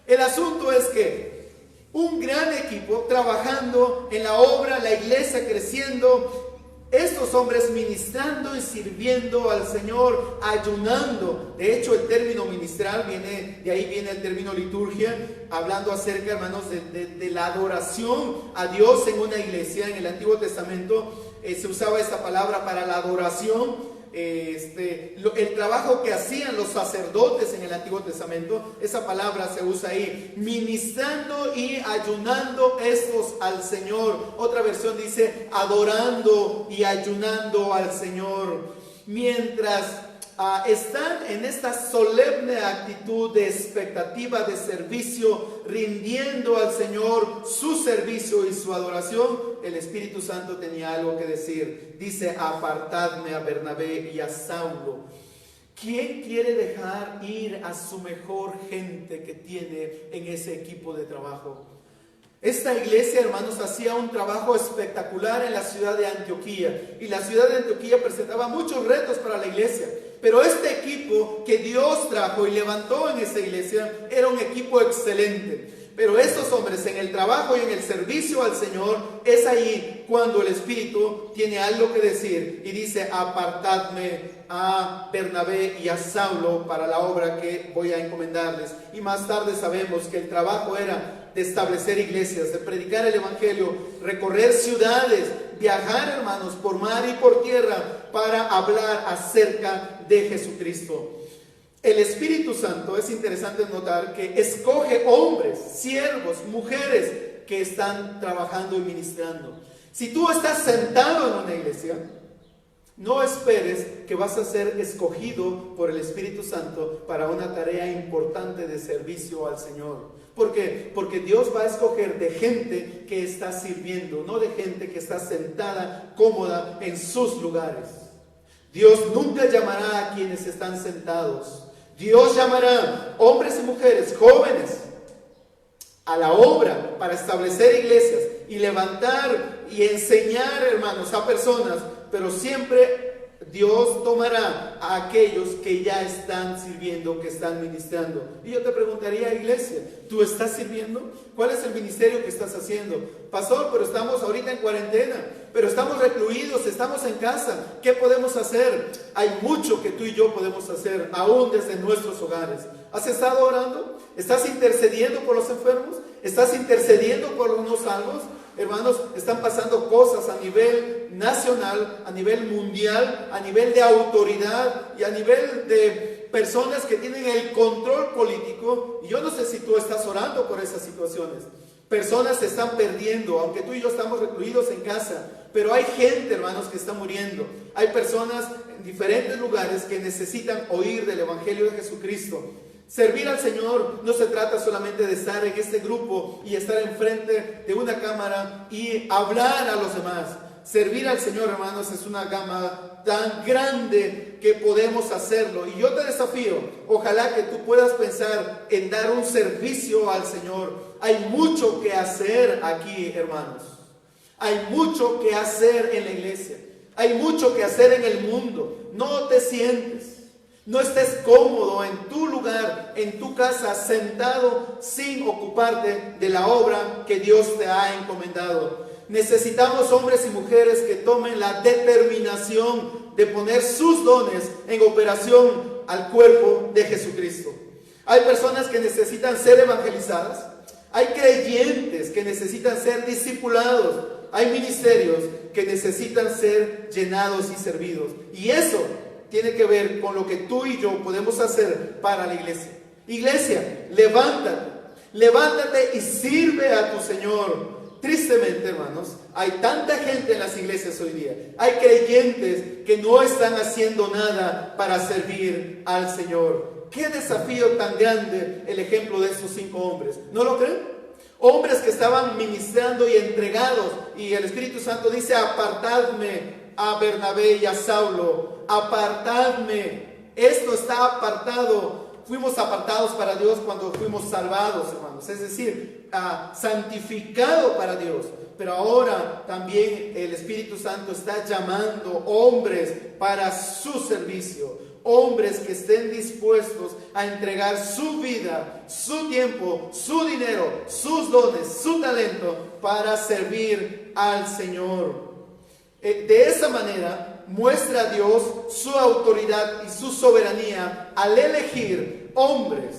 el asunto es que un gran equipo trabajando en la obra, la iglesia creciendo, estos hombres ministrando y sirviendo al Señor, ayunando. De hecho, el término ministrar de ahí viene el término liturgia, hablando acerca, hermanos, de la adoración a Dios en una iglesia. En el Antiguo Testamento se usaba esta palabra para la adoración. El trabajo que hacían los sacerdotes en el Antiguo Testamento, esa palabra se usa ahí, ministrando y ayunando estos al Señor. Otra versión dice adorando y ayunando al Señor, mientras están en esta solemne actitud de expectativa de servicio, rindiendo al Señor su servicio y su adoración. El Espíritu Santo tenía algo que decir. Dice, apartadme a Bernabé y a Saulo. ¿Quién quiere dejar ir a su mejor gente que tiene en ese equipo de trabajo? Esta iglesia, hermanos, hacía un trabajo espectacular en la ciudad de Antioquía, y la ciudad de Antioquía presentaba muchos retos para la iglesia. Pero este equipo que Dios trajo y levantó en esa iglesia era un equipo excelente. Pero estos hombres en el trabajo y en el servicio al Señor, es ahí cuando el Espíritu tiene algo que decir y dice: apartadme a Bernabé y a Saulo para la obra que voy a encomendarles. Y más tarde sabemos que el trabajo era de establecer iglesias, de predicar el Evangelio, recorrer ciudades, viajar, hermanos, por mar y por tierra para hablar acerca de Jesucristo. El Espíritu Santo, es interesante notar que escoge hombres, siervos, mujeres que están trabajando y ministrando. Si tú estás sentado en una iglesia, no esperes que vas a ser escogido por el Espíritu Santo para una tarea importante de servicio al Señor. ¿Por qué? Porque Dios va a escoger de gente que está sirviendo, no de gente que está sentada, cómoda en sus lugares. Dios nunca llamará a quienes están sentados. Dios llamará hombres y mujeres, jóvenes, a la obra para establecer iglesias y levantar y enseñar, hermanos, a personas, pero siempre Dios tomará a aquellos que ya están sirviendo, que están ministrando. Y yo te preguntaría, iglesia, ¿tú estás sirviendo? ¿Cuál es el ministerio que estás haciendo? Pastor, pero estamos ahorita en cuarentena, pero estamos recluidos, estamos en casa. ¿Qué podemos hacer? Hay mucho que tú y yo podemos hacer, aún desde nuestros hogares. ¿Has estado orando? ¿Estás intercediendo por los enfermos? ¿Estás intercediendo por los salvos? Hermanos, están pasando cosas a nivel nacional, a nivel mundial, a nivel de autoridad y a nivel de personas que tienen el control político. Y yo no sé si tú estás orando por esas situaciones. Personas se están perdiendo, aunque tú y yo estamos recluidos en casa, pero hay gente, hermanos, que está muriendo. Hay personas en diferentes lugares que necesitan oír del Evangelio de Jesucristo. Servir al Señor no se trata solamente de estar en este grupo y estar enfrente de una cámara y hablar a los demás. Servir al Señor, hermanos, es una gama tan grande que podemos hacerlo. Y yo te desafío, ojalá que tú puedas pensar en dar un servicio al Señor. Hay mucho que hacer aquí, hermanos. Hay mucho que hacer en la iglesia. Hay mucho que hacer en el mundo. No te sientes. No estés cómodo en tu lugar, en tu casa, sentado sin ocuparte de la obra que Dios te ha encomendado. Necesitamos hombres y mujeres que tomen la determinación de poner sus dones en operación al cuerpo de Jesucristo. Hay personas que necesitan ser evangelizadas. Hay creyentes que necesitan ser discipulados. Hay ministerios que necesitan ser llenados y servidos. Y eso tiene que ver con lo que tú y yo podemos hacer para la iglesia. Iglesia, levántate y sirve a tu Señor. Tristemente, hermanos, hay tanta gente en las iglesias hoy día. Hay creyentes que no están haciendo nada para servir al Señor. Qué desafío tan grande el ejemplo de estos 5 hombres. ¿No lo creen? Hombres que estaban ministrando y entregados, y el Espíritu Santo dice: apartadme a Bernabé y a Saulo, apartadme. Esto está apartado. Fuimos apartados para Dios cuando fuimos salvados, hermanos, es decir, santificado para Dios. Pero ahora también el Espíritu Santo está llamando hombres para su servicio, hombres que estén dispuestos a entregar su vida, su tiempo, su dinero, sus dones, su talento para servir al Señor. De esa manera muestra Dios su autoridad y su soberanía al elegir hombres.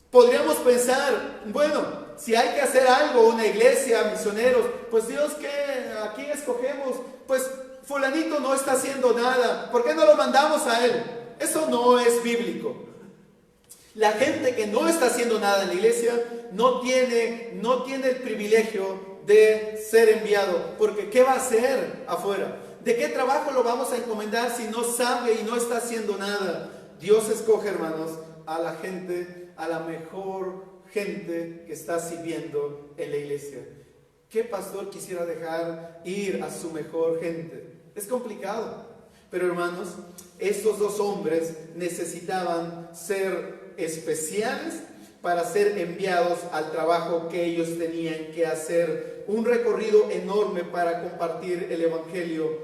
Podríamos pensar, bueno, si hay que hacer algo, una iglesia, misioneros, pues Dios, ¿qué? ¿A quién escogemos? Pues fulanito no está haciendo nada, ¿por qué no lo mandamos a él? Eso no es bíblico. La gente que no está haciendo nada en la iglesia no tiene el privilegio de ser enviado, porque ¿qué va a hacer afuera? ¿De qué trabajo lo vamos a encomendar si no sabe y no está haciendo nada? Dios escoge, hermanos, a la gente, a la mejor gente que está sirviendo en la iglesia. ¿Qué pastor quisiera dejar ir a su mejor gente? Es complicado, pero hermanos, estos 2 hombres necesitaban ser especiales para ser enviados al trabajo que ellos tenían que hacer, un recorrido enorme para compartir el Evangelio.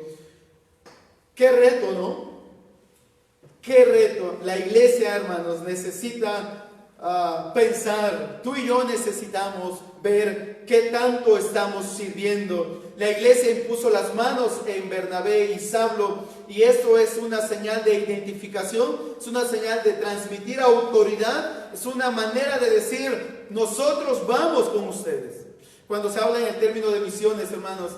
Qué reto, ¿no? Qué reto. La iglesia, hermanos, necesita pensar. Tú y yo necesitamos ver qué tanto estamos sirviendo. La iglesia impuso las manos en Bernabé y Saulo, y esto es una señal de identificación, es una señal de transmitir autoridad, es una manera de decir: nosotros vamos con ustedes. Cuando se habla en el término de misiones, hermanos,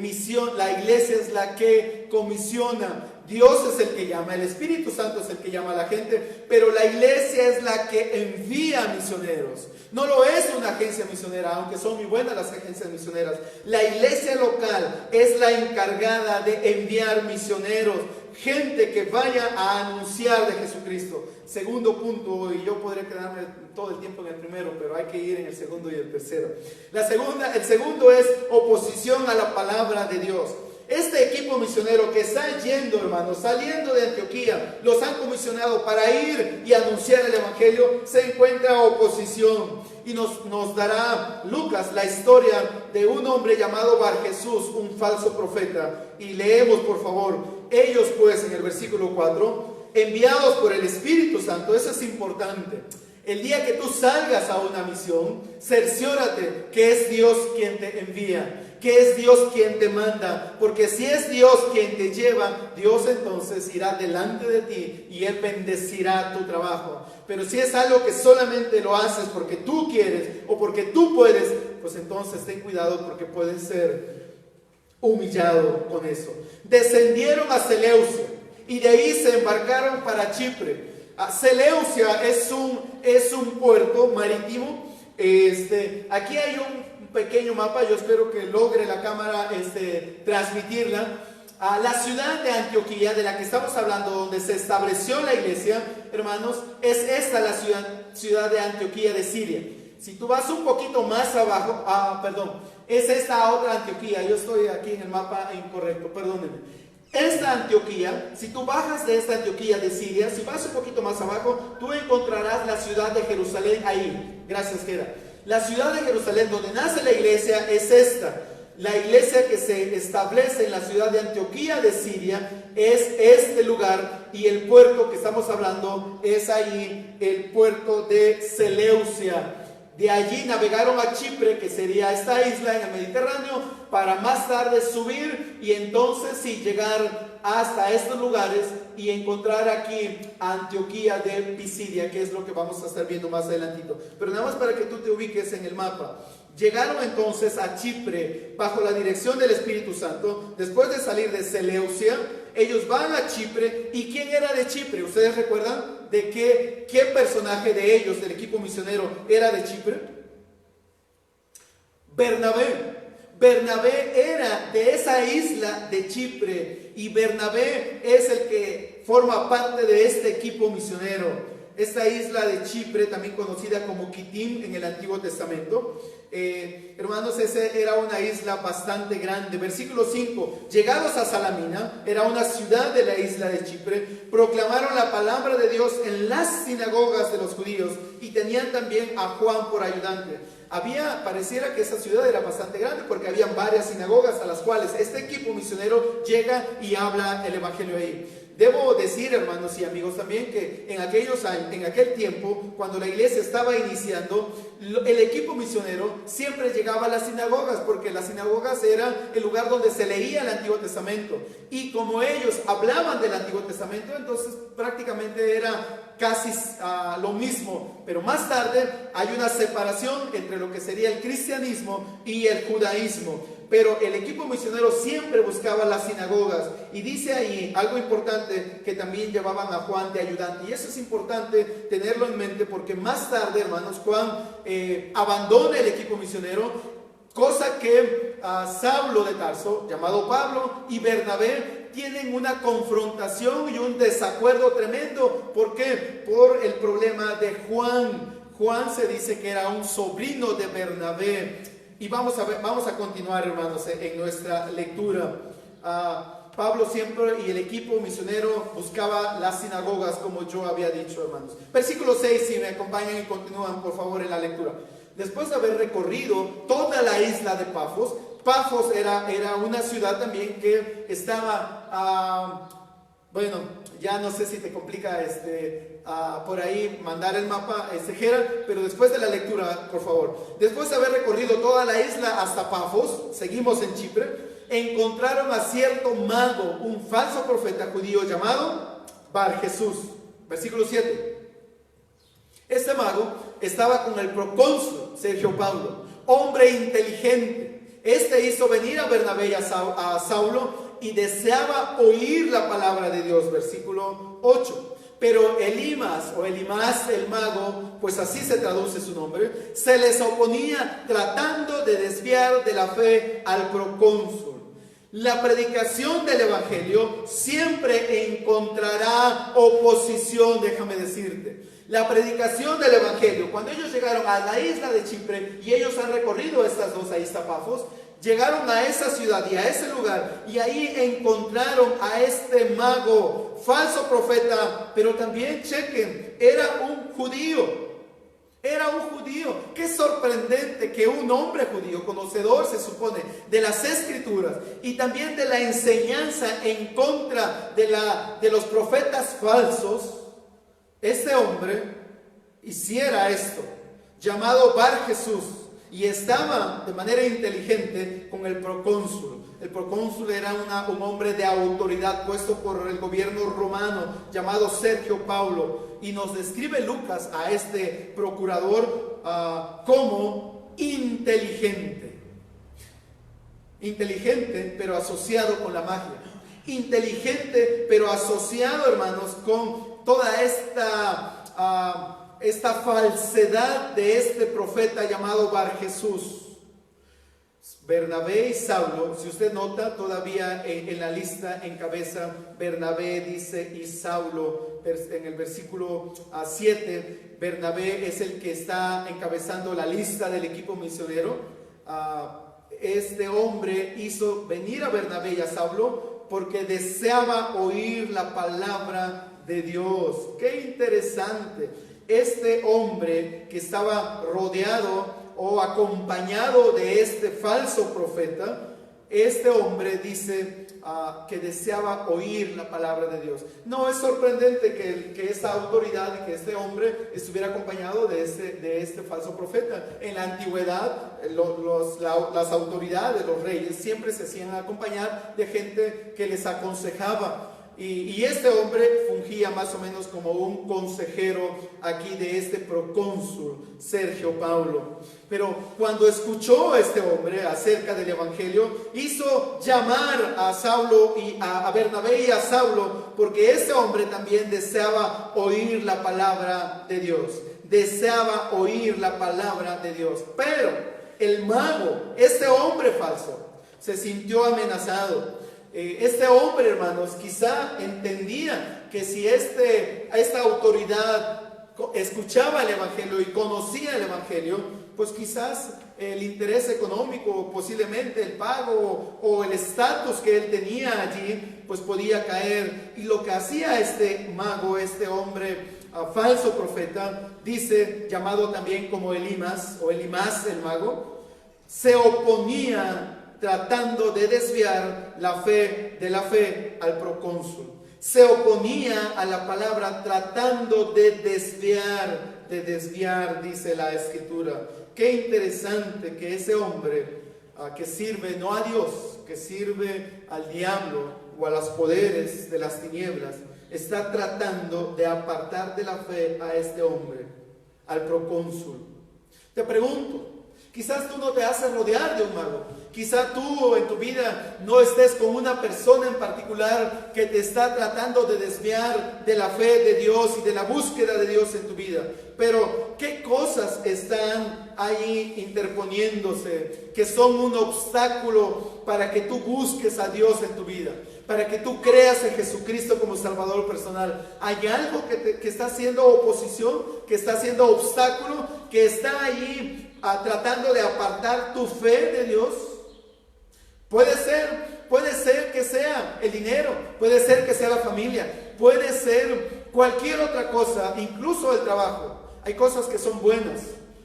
misión, la iglesia es la que comisiona. Dios es el que llama, el Espíritu Santo es el que llama a la gente, pero la iglesia es la que envía misioneros. No lo es una agencia misionera, aunque son muy buenas las agencias misioneras. La iglesia local es la encargada de enviar misioneros, gente que vaya a anunciar de Jesucristo. Segundo punto, y yo podría quedarme todo el tiempo en el primero, pero hay que ir en el segundo y el tercero. El segundo es oposición a la palabra de Dios. Este equipo misionero que está yendo, hermanos, saliendo de Antioquía, los han comisionado para ir y anunciar el evangelio, se encuentra oposición. Y nos dará Lucas la historia de un hombre llamado Bar Jesús, un falso profeta. Y leemos, por favor. Ellos, pues, en el versículo 4, enviados por el Espíritu Santo. Eso es importante. El día que tú salgas a una misión, cerciórate que es Dios quien te envía, que es Dios quien te manda, porque si es Dios quien te lleva, Dios entonces irá delante de ti y Él bendecirá tu trabajo. Pero si es algo que solamente lo haces porque tú quieres o porque tú puedes, pues entonces ten cuidado, porque puedes ser humillado con eso. Descendieron a Seleucia y de ahí se embarcaron para Chipre. Seleucia es un puerto marítimo. Aquí hay un pequeño mapa, yo espero que logre la cámara transmitirla. La ciudad de Antioquía, de la que estamos hablando, donde se estableció la iglesia, hermanos, es esta la ciudad de Antioquía de Siria. Si tú vas un poquito más abajo, es esta otra Antioquía. Yo estoy aquí en el mapa incorrecto, perdónenme. Esta Antioquía, si tú bajas de esta Antioquía de Siria, si vas un poquito más abajo, tú encontrarás la ciudad de Jerusalén ahí. Gracias, Gera. La ciudad de Jerusalén, donde nace la iglesia, es esta. La iglesia que se establece en la ciudad de Antioquía de Siria es este lugar, y el puerto que estamos hablando es ahí, el puerto de Seleucia. De allí navegaron a Chipre, que sería esta isla en el Mediterráneo, para más tarde subir y entonces sí llegar hasta estos lugares y encontrar aquí Antioquía de Pisidia, que es lo que vamos a estar viendo más adelantito. Pero nada más para que tú te ubiques en el mapa. Llegaron entonces a Chipre bajo la dirección del Espíritu Santo. Después de salir de Seleucia, ellos van a Chipre. ¿Y quién era de Chipre? ¿Ustedes recuerdan de qué personaje de ellos, del equipo misionero, era de Chipre? Bernabé. Bernabé era de esa isla de Chipre, y Bernabé es el que forma parte de este equipo misionero. Esta isla de Chipre, también conocida como Kitim en el Antiguo Testamento, hermanos, esa era una isla bastante grande. Versículo 5: llegados a Salamina, era una ciudad de la isla de Chipre, proclamaron la palabra de Dios en las sinagogas de los judíos, y tenían también a Juan por ayudante. Pareciera que esa ciudad era bastante grande, porque habían varias sinagogas a las cuales este equipo misionero llega y habla el evangelio ahí. Debo decir, hermanos y amigos, también que en aquel tiempo, cuando la iglesia estaba iniciando, el equipo misionero siempre llegaba a las sinagogas, porque las sinagogas era el lugar donde se leía el Antiguo Testamento. Y como ellos hablaban del Antiguo Testamento, entonces prácticamente era casi lo mismo. Pero más tarde hay una separación entre lo que sería el cristianismo y el judaísmo. Pero el equipo misionero siempre buscaba las sinagogas. Y dice ahí algo importante, que también llevaban a Juan de ayudante. Y eso es importante tenerlo en mente, porque más tarde, hermanos, Juan abandona el equipo misionero, cosa que Saulo de Tarso, llamado Pablo, y Bernabé tienen una confrontación y un desacuerdo tremendo. ¿Por qué? Por el problema de Juan. Juan se dice que era un sobrino de Bernabé. Y vamos a continuar, hermanos, en nuestra lectura. Pablo siempre y el equipo misionero buscaba las sinagogas, como yo había dicho, hermanos. Versículo 6, si me acompañan y continúan, por favor, en la lectura. Después de haber recorrido toda la isla de Pafos era una ciudad también que estaba Bueno, ya no sé si te complica por ahí mandar el mapa, Gerald, pero después de la lectura, por favor. Después de haber recorrido toda la isla hasta Pafos, seguimos en Chipre, encontraron a cierto mago, un falso profeta judío llamado Bar Jesús. Versículo 7. Este mago estaba con el procónsul Sergio Paulo, hombre inteligente. Este hizo venir a Bernabé y a Saulo y deseaba oír la palabra de Dios. Versículo 8. Pero Elimas o Elimas el mago, pues así se traduce su nombre, se les oponía tratando de desviar de la fe al procónsul. La predicación del evangelio siempre encontrará oposición, déjame decirte. La predicación del evangelio, cuando ellos llegaron a la isla de Chipre y ellos han recorrido estas dos, ahí está Pafos, llegaron a esa ciudad y a ese lugar y ahí encontraron a este mago, falso profeta, pero también, chequen, era un judío. Era un judío. Qué sorprendente que un hombre judío, conocedor se supone de las escrituras y también de la enseñanza en contra de los profetas falsos, este hombre hiciera esto, llamado Bar Jesús, y estaba de manera inteligente con el procónsul. El procónsul era un hombre de autoridad puesto por el gobierno romano llamado Sergio Paulo. Y nos describe Lucas a este procurador como inteligente. Inteligente, pero asociado con la magia. Inteligente, pero asociado, hermanos, con toda esta falsedad de este profeta llamado Bar Jesús. Bernabé y Saulo, si usted nota, todavía en la lista encabeza Bernabé, dice, y Saulo, en el versículo 7, Bernabé es el que está encabezando la lista del equipo misionero. Este hombre hizo venir a Bernabé y a Saulo porque deseaba oír la palabra de Dios. ¡Qué interesante! Este hombre que estaba rodeado o acompañado de este falso profeta, este hombre dice que deseaba oír la palabra de Dios. No es sorprendente que esta autoridad, que este hombre estuviera acompañado de este falso profeta. En la antigüedad, las autoridades, los reyes, siempre se hacían acompañar de gente que les aconsejaba. Y este hombre fungía más o menos como un consejero aquí de este procónsul, Sergio Paulo. Pero cuando escuchó este hombre acerca del evangelio, hizo llamar a Saulo y a Bernabé y a Saulo, porque este hombre también deseaba oír la palabra de Dios. Deseaba oír la palabra de Dios. Pero el mago, este hombre falso, se sintió amenazado. Este hombre, hermanos, quizá entendía que si esta autoridad escuchaba el evangelio y conocía el evangelio, pues quizás el interés económico, posiblemente el pago o el estatus que él tenía allí, pues podía caer. Y lo que hacía este mago, este hombre falso profeta, dice, llamado también como Elimas o Elimas el mago, se oponía tratando de desviar de la fe al procónsul. Se oponía a la palabra tratando de desviar, dice la escritura. Qué interesante que ese hombre que sirve no a Dios, que sirve al diablo o a los poderes de las tinieblas, está tratando de apartar de la fe a este hombre, al procónsul. Te pregunto, quizás tú no te haces rodear de un mago. Quizá tú en tu vida no estés con una persona en particular que te está tratando de desviar de la fe de Dios y de la búsqueda de Dios en tu vida. Pero ¿qué cosas están ahí interponiéndose que son un obstáculo para que tú busques a Dios en tu vida? Para que tú creas en Jesucristo como Salvador personal. ¿Hay algo que está haciendo oposición? ¿Que está haciendo obstáculo? ¿Que está ahí tratando de apartar tu fe de Dios? Puede ser que sea el dinero, puede ser que sea la familia, puede ser cualquier otra cosa, incluso el trabajo. Hay cosas que son buenas,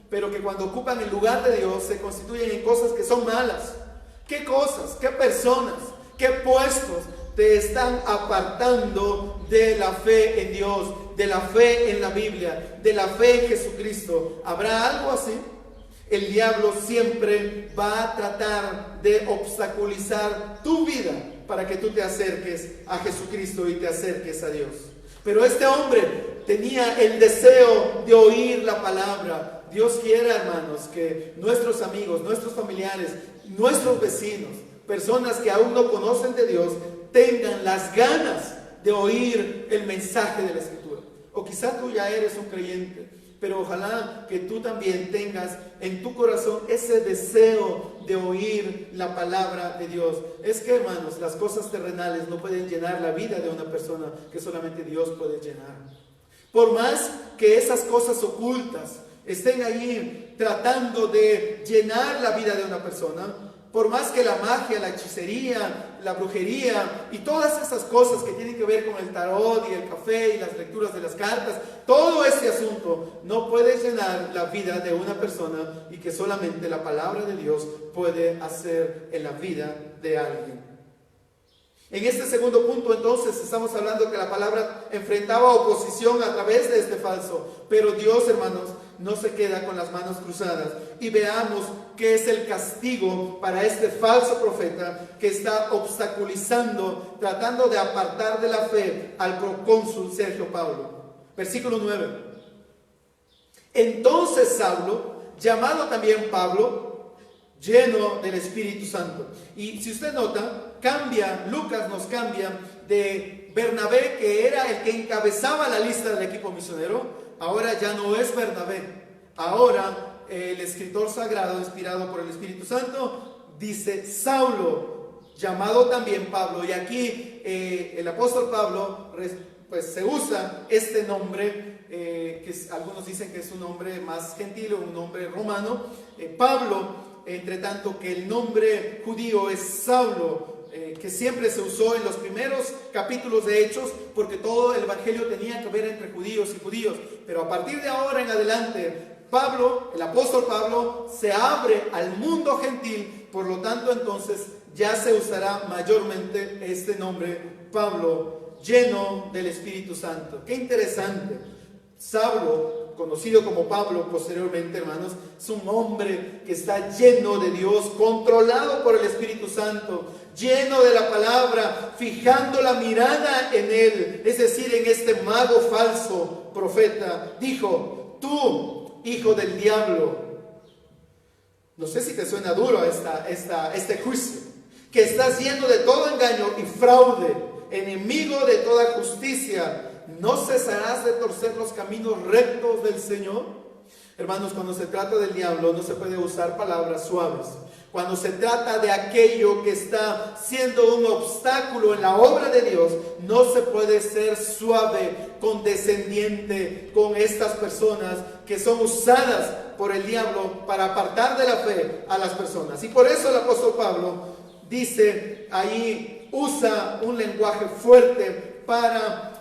pero que cuando ocupan el lugar de Dios se constituyen en cosas que son malas. ¿Qué cosas? ¿Qué personas? ¿Qué puestos te están apartando de la fe en Dios, de la fe en la Biblia, de la fe en Jesucristo. ¿Habrá algo así? El diablo siempre va a tratar de obstaculizar tu vida para que tú te acerques a Jesucristo y te acerques a Dios. Pero este hombre tenía el deseo de oír la palabra. Dios quiere, hermanos, que nuestros amigos, nuestros familiares, nuestros vecinos, personas que aún no conocen de Dios, tengan las ganas de oír el mensaje de la Escritura. O quizá tú ya eres un creyente, pero ojalá que tú también tengas en tu corazón ese deseo de oír la palabra de Dios. Es que, hermanos, las cosas terrenales no pueden llenar la vida de una persona, que solamente Dios puede llenar. Por más que esas cosas ocultas estén ahí tratando de llenar la vida de una persona, por más que la magia, la hechicería, la brujería y todas esas cosas que tienen que ver con el tarot y el café y las lecturas de las cartas, todo ese asunto no puede llenar la vida de una persona, y que solamente la palabra de Dios puede hacer en la vida de alguien. En este segundo punto, entonces, estamos hablando que la palabra enfrentaba oposición a través de este falso, pero Dios, hermanos, no se queda con las manos cruzadas. Y veamos qué es el castigo para este falso profeta que está obstaculizando, tratando de apartar de la fe al procónsul Sergio Paulo. Versículo 9. Entonces Saulo, llamado también Pablo, lleno del Espíritu Santo. Y si usted nota, Lucas nos cambia de Bernabé, que era el que encabezaba la lista del equipo misionero. Ahora ya no es Bernabé. Ahora el escritor sagrado, inspirado por el Espíritu Santo, dice Saulo, llamado también Pablo. Y aquí el apóstol Pablo, pues se usa este nombre, algunos dicen que es un nombre más gentil o un nombre romano. Pablo, entre tanto que el nombre judío es Saulo, que siempre se usó en los primeros capítulos de Hechos, porque todo el evangelio tenía que ver entre judíos y judíos. Pero a partir de ahora en adelante, Pablo, el apóstol Pablo, se abre al mundo gentil. Por lo tanto, entonces ya se usará mayormente este nombre, Pablo, lleno del Espíritu Santo. Qué interesante. Saulo, conocido como Pablo posteriormente, hermanos, es un hombre que está lleno de Dios, controlado por el Espíritu Santo, lleno de la palabra, fijando la mirada en él, es decir, en este mago falso profeta. Dijo: tú, hijo del diablo. No sé si te suena duro este juicio, que estás lleno de todo engaño y fraude, enemigo de toda justicia. ¿No cesarás de torcer los caminos rectos del Señor? Hermanos, cuando se trata del diablo no se puede usar palabras suaves. Cuando se trata de aquello que está siendo un obstáculo en la obra de Dios, no se puede ser suave, condescendiente con estas personas que son usadas por el diablo para apartar de la fe a las personas. Y por eso el apóstol Pablo dice ahí, usa un lenguaje fuerte para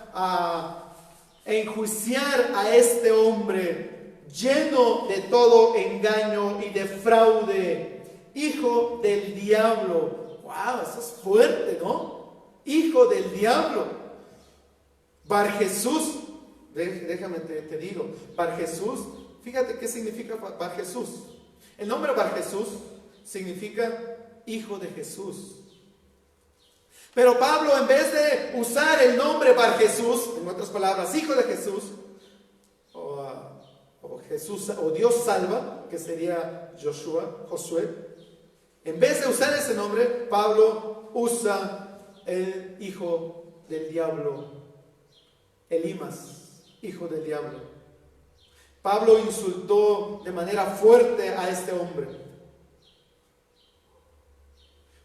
enjuiciar a este hombre lleno de todo engaño y de fraude, hijo del diablo. ¡Wow! Eso es fuerte, ¿no? Hijo del diablo. Bar Jesús, déjame te digo, Bar Jesús, fíjate qué significa Bar Jesús. El nombre Bar Jesús significa hijo de Jesús. Pero Pablo, en vez de usar el nombre Bar Jesús, en otras palabras, hijo de Jesús, o Jesús, o Dios salva, que sería Josué, en vez de usar ese nombre, Pablo usa el hijo del diablo, Elimas, hijo del diablo. Pablo insultó de manera fuerte a este hombre.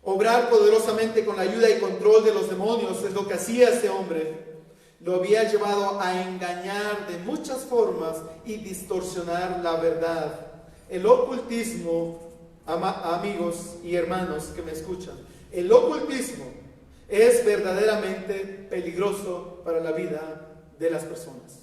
Obrar poderosamente con la ayuda y control de los demonios es lo que hacía este hombre. Lo había llevado a engañar de muchas formas y distorsionar la verdad. El ocultismo, amigos y hermanos que me escuchan, el ocultismo es verdaderamente peligroso para la vida de las personas.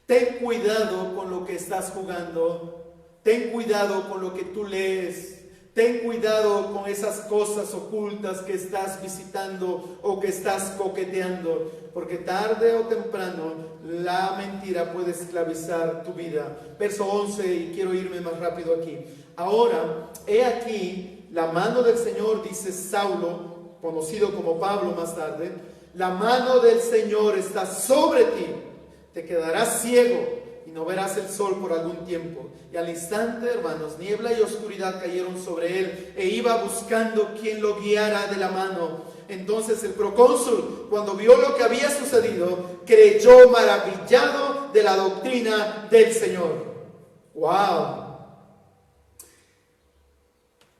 Ten cuidado con lo que estás jugando. Ten cuidado con lo que tú lees. Ten cuidado con esas cosas ocultas que estás visitando o que estás coqueteando, porque tarde o temprano la mentira puede esclavizar tu vida. Verso 11, y quiero irme más rápido aquí. Ahora, he aquí, la mano del Señor, dice Saulo, conocido como Pablo más tarde, la mano del Señor está sobre ti, te quedarás ciego y no verás el sol por algún tiempo. Y al instante, hermanos, niebla y oscuridad cayeron sobre él, e iba buscando quien lo guiara de la mano. Entonces el procónsul, cuando vio lo que había sucedido, creyó maravillado de la doctrina del Señor. ¡Wow!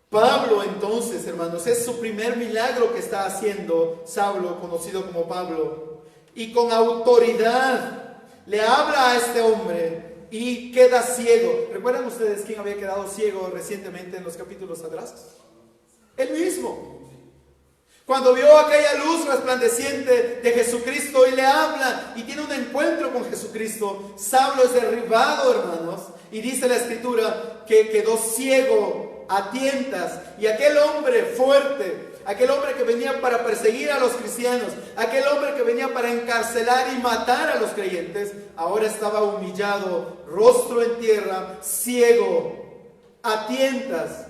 Pablo, entonces, hermanos, es su primer milagro que está haciendo Saulo, conocido como Pablo, y con autoridad le habla a este hombre y queda ciego. ¿Recuerdan ustedes quién había quedado ciego recientemente en los capítulos atrás? Él mismo. Cuando vio aquella luz resplandeciente de Jesucristo y le habla y tiene un encuentro con Jesucristo, Saulo es derribado, hermanos, y dice la Escritura que quedó ciego a tientas. Y aquel hombre fuerte, aquel hombre que venía para perseguir a los cristianos, aquel hombre que venía para encarcelar y matar a los creyentes, ahora estaba humillado, rostro en tierra, ciego, a tientas.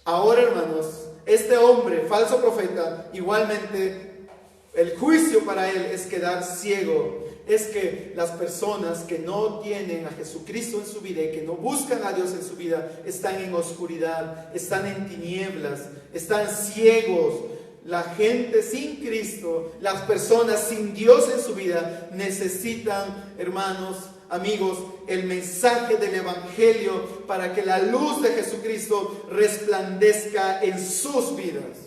Ahora, hermanos, este hombre, falso profeta, igualmente el juicio para él es quedar ciego. Es que las personas que no tienen a Jesucristo en su vida y que no buscan a Dios en su vida están en oscuridad, están en tinieblas, están ciegos. La gente sin Cristo, las personas sin Dios en su vida necesitan, hermanos, amigos, el mensaje del Evangelio para que la luz de Jesucristo resplandezca en sus vidas.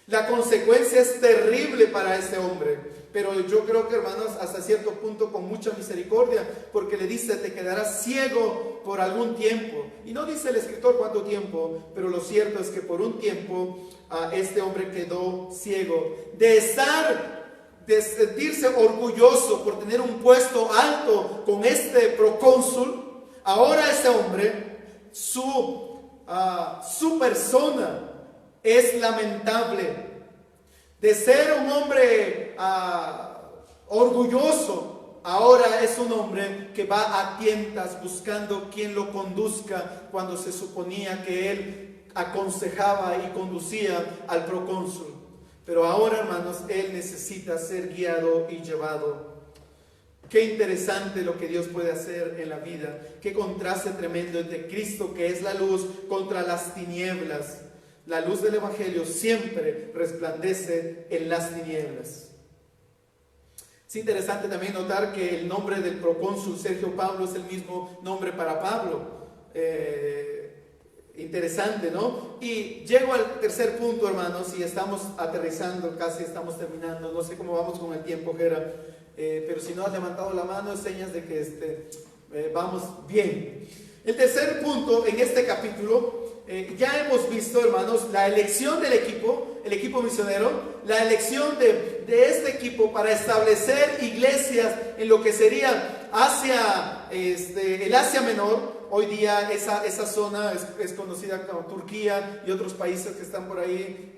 La consecuencia es terrible para este hombre, pero yo creo que, hermanos, hasta cierto punto con mucha misericordia, porque le dice, te quedarás ciego por algún tiempo. Y no dice el escritor cuánto tiempo, pero lo cierto es que por un tiempo este hombre quedó ciego. De sentirse orgulloso por tener un puesto alto con este procónsul, ahora este hombre, su persona es lamentable. De ser un hombre orgulloso, ahora es un hombre que va a tientas buscando quien lo conduzca, cuando se suponía que él aconsejaba y conducía al procónsul. Pero ahora, hermanos, él necesita ser guiado y llevado. Qué interesante lo que Dios puede hacer en la vida. Qué contraste tremendo entre Cristo, que es la luz, contra las tinieblas. La luz del Evangelio siempre resplandece en las tinieblas. Es interesante también notar que el nombre del procónsul Sergio Pablo es el mismo nombre para Pablo. Interesante, ¿no? Y llego al tercer punto, hermanos, y estamos aterrizando, casi estamos terminando. No sé cómo vamos con el tiempo, Gera, pero si no has levantado la mano es señas de que vamos bien. El tercer punto en este capítulo, ya hemos visto, hermanos, la elección del equipo, el equipo misionero, la elección de este equipo para establecer iglesias en lo que sería el Asia Menor. Hoy día esa zona es conocida como Turquía y otros países que están por ahí,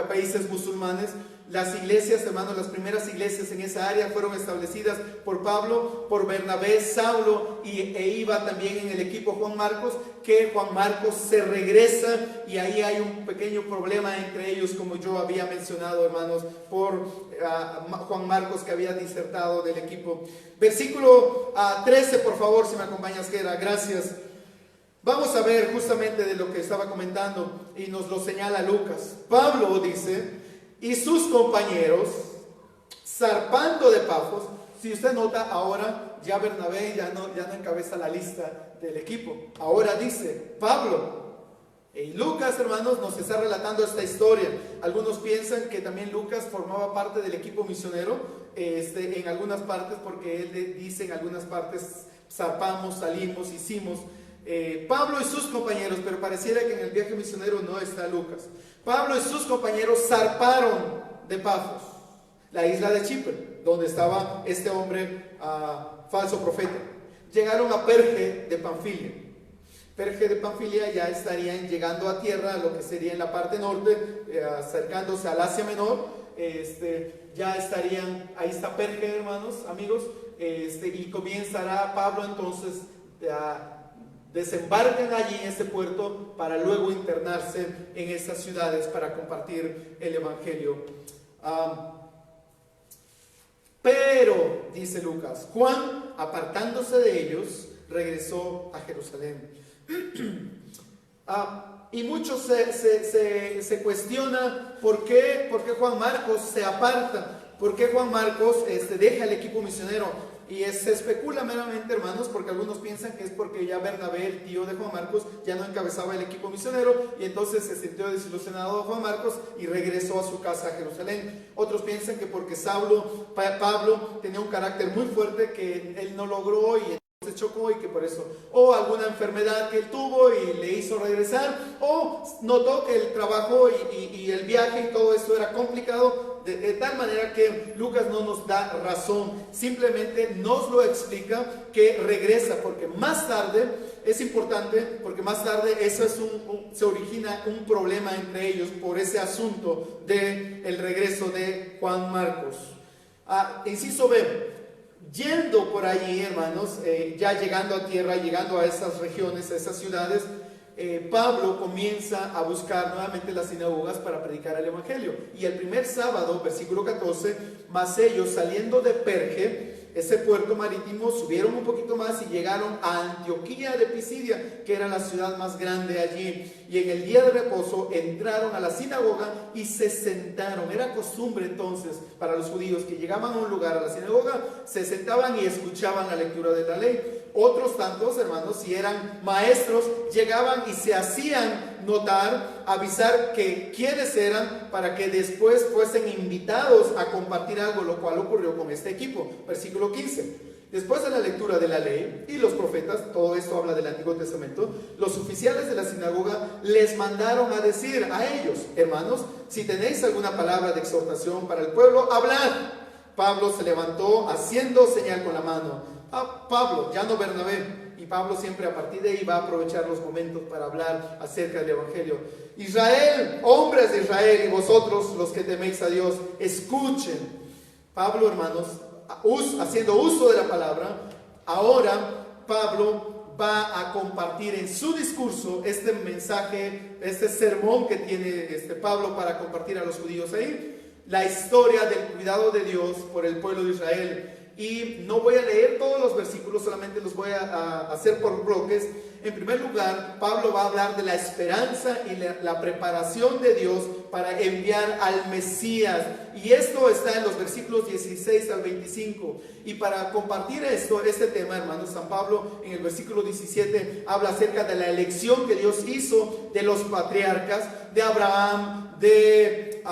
países musulmanes. Las iglesias, hermanos, las primeras iglesias en esa área fueron establecidas por Pablo, por Bernabé, Saulo e iba también en el equipo Juan Marcos, que Juan Marcos se regresa y ahí hay un pequeño problema entre ellos, como yo había mencionado, hermanos, por Juan Marcos, que había disertado del equipo. Versículo 13, por favor, si me acompañas, Gera, gracias. Vamos a ver justamente de lo que estaba comentando y nos lo señala Lucas. Pablo dice, y sus compañeros, zarpando de Pafos. Si usted nota, ahora ya Bernabé ya no encabeza la lista del equipo. Ahora dice Pablo. Y Lucas, hermanos, nos está relatando esta historia. Algunos piensan que también Lucas formaba parte del equipo misionero, en algunas partes, porque él dice en algunas partes, zarpamos, salimos, hicimos. Pablo y sus compañeros, pero pareciera que en el viaje misionero no está Lucas. Pablo y sus compañeros zarparon de Pafos, la isla de Chipre, donde estaba este hombre falso profeta. Llegaron a Perge de Panfilia. Perge de Panfilia, ya estarían llegando a tierra, a lo que sería en la parte norte, acercándose al Asia Menor. Ya estarían, ahí está Perge, hermanos, amigos, y comenzará Pablo entonces desembarcan allí en este puerto para luego internarse en esas ciudades para compartir el evangelio. Pero, dice Lucas, Juan, apartándose de ellos, regresó a Jerusalén. Y muchos se cuestionan por qué Juan Marcos se aparta, por qué Juan Marcos deja el equipo misionero. Y se especula meramente, hermanos, porque algunos piensan que es porque ya Bernabé, el tío de Juan Marcos, ya no encabezaba el equipo misionero y entonces se sintió desilusionado Juan Marcos y regresó a su casa a Jerusalén. Otros piensan que porque Pablo tenía un carácter muy fuerte que él no logró y se chocó y que por eso, o alguna enfermedad que él tuvo y le hizo regresar, o notó que el trabajo y el viaje y todo esto era complicado, de tal manera que Lucas no nos da razón, simplemente nos lo explica que regresa, porque más tarde, es importante, porque más tarde eso se origina un problema entre ellos por ese asunto del regreso de Juan Marcos. Inciso B. Yendo por allí, hermanos, ya llegando a tierra, llegando a esas regiones, a esas ciudades, Pablo comienza a buscar nuevamente las sinagogas para predicar el evangelio. Y el primer sábado, versículo 14, mas ellos saliendo de Perge, ese puerto marítimo, subieron un poquito más y llegaron a Antioquía de Pisidia, que era la ciudad más grande allí. Y en el día de reposo entraron a la sinagoga y se sentaron. Era costumbre entonces para los judíos que llegaban a un lugar, a la sinagoga, se sentaban y escuchaban la lectura de la ley. Otros tantos, hermanos, si eran maestros, llegaban y se hacían notar, avisar que quiénes eran para que después fuesen invitados a compartir algo, lo cual ocurrió con este equipo. Versículo 15. Después de la lectura de la ley y los profetas, todo esto habla del Antiguo Testamento, los oficiales de la sinagoga les mandaron a decir a ellos: hermanos, si tenéis alguna palabra de exhortación para el pueblo, hablad. Pablo se levantó haciendo señal con la mano. Pablo, ya no Bernabé, y Pablo siempre a partir de ahí va a aprovechar los momentos para hablar acerca del evangelio. Israel, hombres de Israel, y vosotros los que teméis a Dios, escuchen. Pablo, hermanos, haciendo uso de la palabra, ahora Pablo va a compartir en su discurso este mensaje, este sermón que tiene Pablo para compartir a los judíos ahí, la historia del cuidado de Dios por el pueblo de Israel. Y no voy a leer todos los versículos, solamente los voy a hacer por bloques. En primer lugar, Pablo va a hablar de la esperanza y la preparación de Dios para enviar al Mesías. Y esto está en los versículos 16 al 25. Y para compartir este tema, hermanos, San Pablo en el versículo 17 habla acerca de la elección que Dios hizo de los patriarcas, de Abraham, de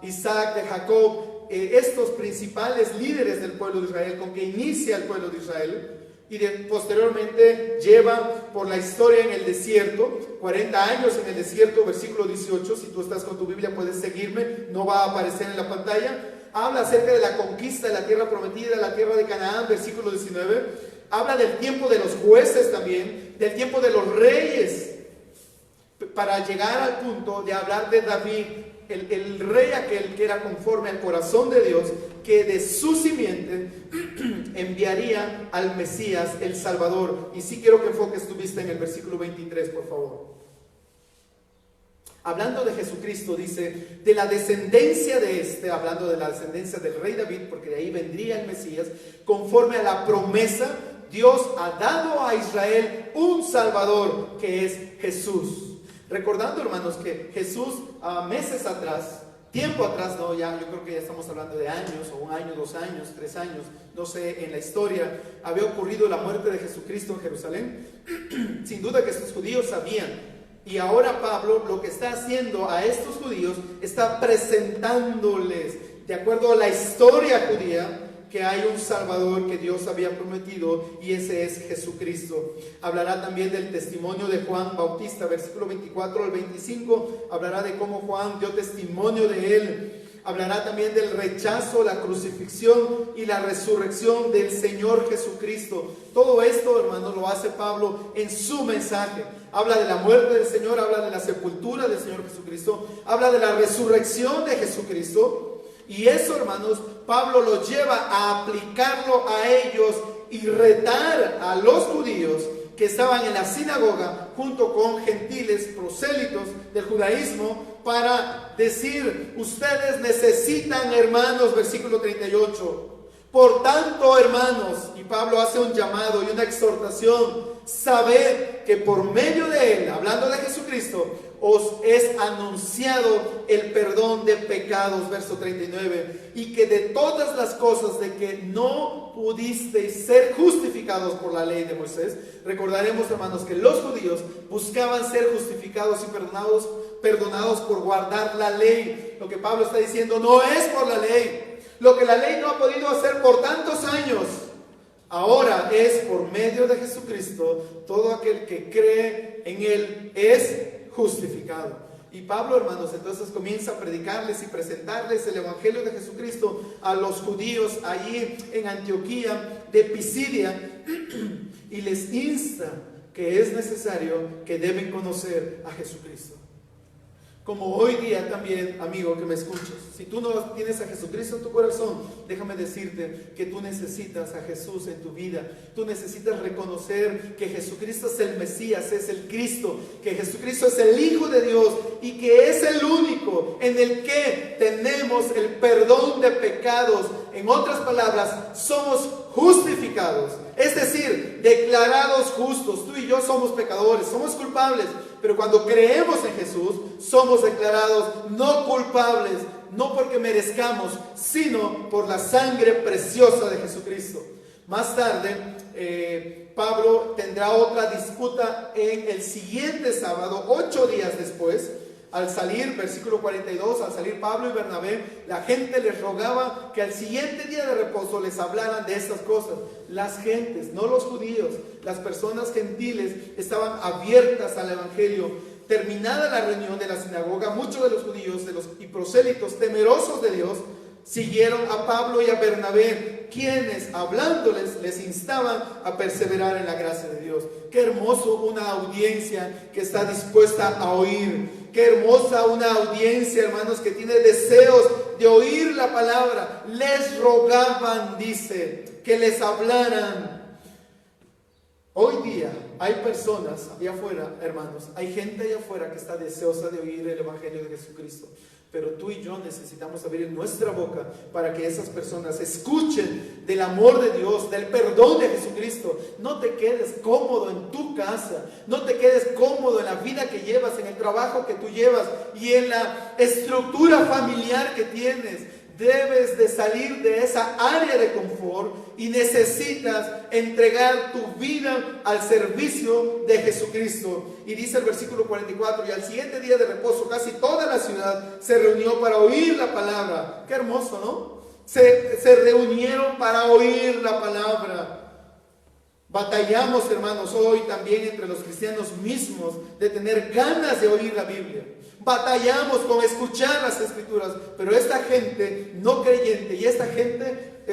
Isaac, de Jacob, estos principales líderes del pueblo de Israel, con que inicia el pueblo de Israel, y posteriormente lleva por la historia en el desierto, 40 años en el desierto, versículo 18, si tú estás con tu Biblia puedes seguirme, no va a aparecer en la pantalla. Habla acerca de la conquista de la tierra prometida, la tierra de Canaán, versículo 19, habla del tiempo de los jueces también, del tiempo de los reyes, para llegar al punto de hablar de David, el rey aquel que era conforme al corazón de Dios, que de su simiente enviaría al Mesías, el Salvador. Y sí quiero que enfoques tu vista en el versículo 23, por favor. Hablando de Jesucristo, dice, de la descendencia de hablando de la descendencia del rey David, porque de ahí vendría el Mesías, conforme a la promesa, Dios ha dado a Israel un Salvador, que es Jesús. Recordando, hermanos, que Jesús meses atrás, tiempo atrás, no, ya yo creo que ya estamos hablando de años, o 1 año, 2 años, 3 años, no sé, en la historia, había ocurrido la muerte de Jesucristo en Jerusalén. Sin duda que estos judíos sabían, y ahora Pablo lo que está haciendo a estos judíos, está presentándoles, de acuerdo a la historia judía, que hay un Salvador que Dios había prometido, y ese es Jesucristo. Hablará también del testimonio de Juan Bautista, versículo 24 al 25, hablará de cómo Juan dio testimonio de él. hablará también del rechazo, la crucifixión y la resurrección del Señor Jesucristo. Todo esto, hermanos, lo hace Pablo en su mensaje. Habla de la muerte del Señor, habla de la sepultura del Señor Jesucristo, habla de la resurrección de Jesucristo. Y eso, hermanos, Pablo lo lleva a aplicarlo a ellos y retar a los judíos que estaban en la sinagoga junto con gentiles prosélitos del judaísmo para decir: ustedes necesitan, hermanos, versículo 38, por tanto, hermanos, y Pablo hace un llamado y una exhortación: sabed que por medio de él, hablando de Jesucristo, os es anunciado el perdón de pecados, verso 39, y que de todas las cosas de que no pudisteis ser justificados por la ley de Moisés. Recordaremos, hermanos, que los judíos buscaban ser justificados y perdonados por guardar la ley. Lo que Pablo está diciendo no es por la ley. Lo que la ley no ha podido hacer por tantos años, ahora es por medio de Jesucristo. Todo aquel que cree en él es justificado. Y Pablo, hermanos, entonces comienza a predicarles y presentarles el evangelio de Jesucristo a los judíos allí en Antioquía de Pisidia, y les insta que es necesario, que deben conocer a Jesucristo. Como hoy día también, amigo que me escuchas, si tú no tienes a Jesucristo en tu corazón, déjame decirte que tú necesitas a Jesús en tu vida. Tú necesitas reconocer que Jesucristo es el Mesías, es el Cristo, que Jesucristo es el Hijo de Dios y que es el único en el que tenemos el perdón de pecados. En otras palabras, somos justificados, es decir, declarados justos. Tú y yo somos pecadores, somos culpables, pero cuando creemos en Jesús, somos declarados no culpables, no porque merezcamos, sino por la sangre preciosa de Jesucristo. Más tarde, Pablo tendrá otra disputa en el siguiente sábado, 8 días después. Al salir, versículo 42, al salir Pablo y Bernabé, la gente les rogaba que al siguiente día de reposo les hablaran de estas cosas. Las gentes, no los judíos, las personas gentiles estaban abiertas al evangelio. Terminada la reunión de la sinagoga, muchos de los judíos y prosélitos, temerosos de Dios, siguieron a Pablo y a Bernabé, quienes, hablándoles, les instaban a perseverar en la gracia de Dios. Qué hermoso una audiencia que está dispuesta a oír. Qué hermosa una audiencia, hermanos, que tiene deseos de oír la palabra. Les rogaban, dice, que les hablaran. Hoy día hay personas allá afuera, hermanos, hay gente allá afuera que está deseosa de oír el evangelio de Jesucristo. Pero tú y yo necesitamos abrir nuestra boca para que esas personas escuchen del amor de Dios, del perdón de Jesucristo. No te quedes cómodo en tu casa, no te quedes cómodo en la vida que llevas, en el trabajo que tú llevas y en la estructura familiar que tienes. Debes de salir de esa área de confort y necesitas entregar tu vida al servicio de Jesucristo. Y dice el versículo 44, y al siguiente día de reposo casi toda la ciudad se reunió para oír la palabra. Qué hermoso, ¿no? Se reunieron para oír la palabra. Batallamos, hermanos, hoy también entre los cristianos mismos de tener ganas de oír la Biblia. Batallamos con escuchar las escrituras, pero esta gente no creyente y esta gente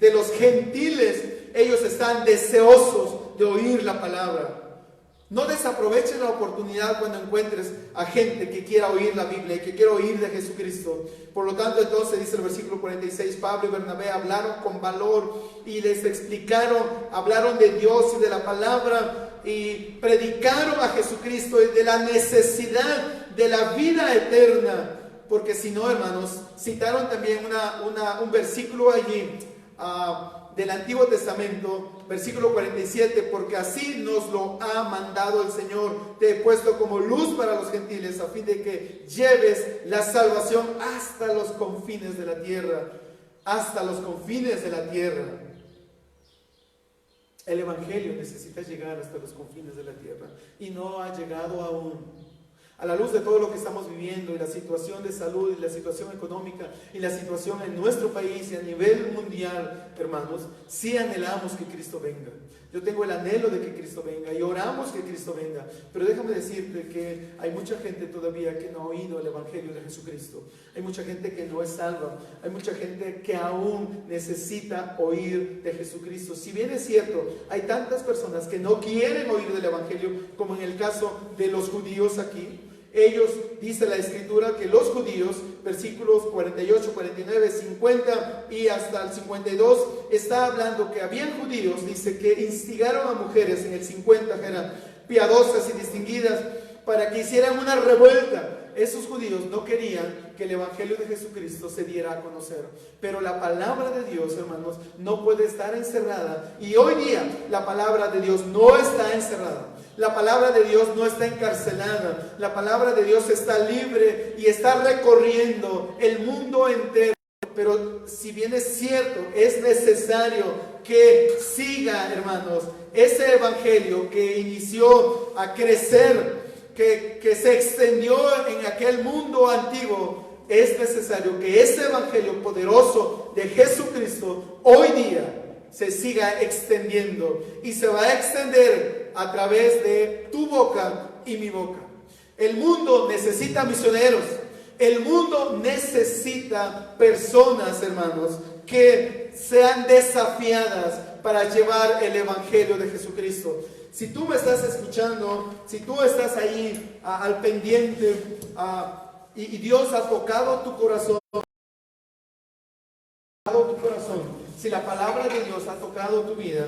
de los gentiles, ellos están deseosos de oír la palabra. No desaproveches la oportunidad cuando encuentres a gente que quiera oír la Biblia y que quiera oír de Jesucristo. Por lo tanto, entonces dice el versículo 46, Pablo y Bernabé hablaron con valor y les explicaron, hablaron de Dios y de la palabra y predicaron a Jesucristo y de la necesidad de la vida eterna. Porque si no, hermanos, citaron también un versículo allí del Antiguo Testamento, versículo 47, porque así nos lo ha mandado el Señor, te he puesto como luz para los gentiles, a fin de que lleves la salvación hasta los confines de la tierra, hasta los confines de la tierra. El Evangelio necesita llegar hasta los confines de la tierra, y no ha llegado aún. A la luz de todo lo que estamos viviendo y la situación de salud y la situación económica y la situación en nuestro país y a nivel mundial, hermanos, sí anhelamos que Cristo venga. Yo tengo el anhelo de que Cristo venga y oramos que Cristo venga. Pero déjame decirte que hay mucha gente todavía que no ha oído el Evangelio de Jesucristo. Hay mucha gente que no es salva. Hay mucha gente que aún necesita oír de Jesucristo. Si bien es cierto, hay tantas personas que no quieren oír del Evangelio, como en el caso de los judíos aquí. Ellos, dice la Escritura, que los judíos, versículos 48, 49, 50 y hasta el 52, está hablando que habían judíos, dice, que instigaron a mujeres en el 50, que eran piadosas y distinguidas, para que hicieran una revuelta. Esos judíos no querían que el Evangelio de Jesucristo se diera a conocer. Pero la palabra de Dios, hermanos, no puede estar encerrada. Y hoy día la palabra de Dios no está encerrada. La palabra de Dios no está encarcelada. La palabra de Dios está libre y está recorriendo el mundo entero. Pero si bien es cierto, es necesario que siga, hermanos, ese evangelio que inició a crecer, que se extendió en aquel mundo antiguo. Es necesario que ese evangelio poderoso de Jesucristo hoy día se siga extendiendo, y se va a extender a través de tu boca y mi boca. El mundo necesita misioneros. El mundo necesita personas, hermanos, que sean desafiadas para llevar el evangelio de Jesucristo. Si tú me estás escuchando, si tú estás ahí al pendiente y Dios ha tocado tu corazón, si la palabra de Dios ha tocado tu vida,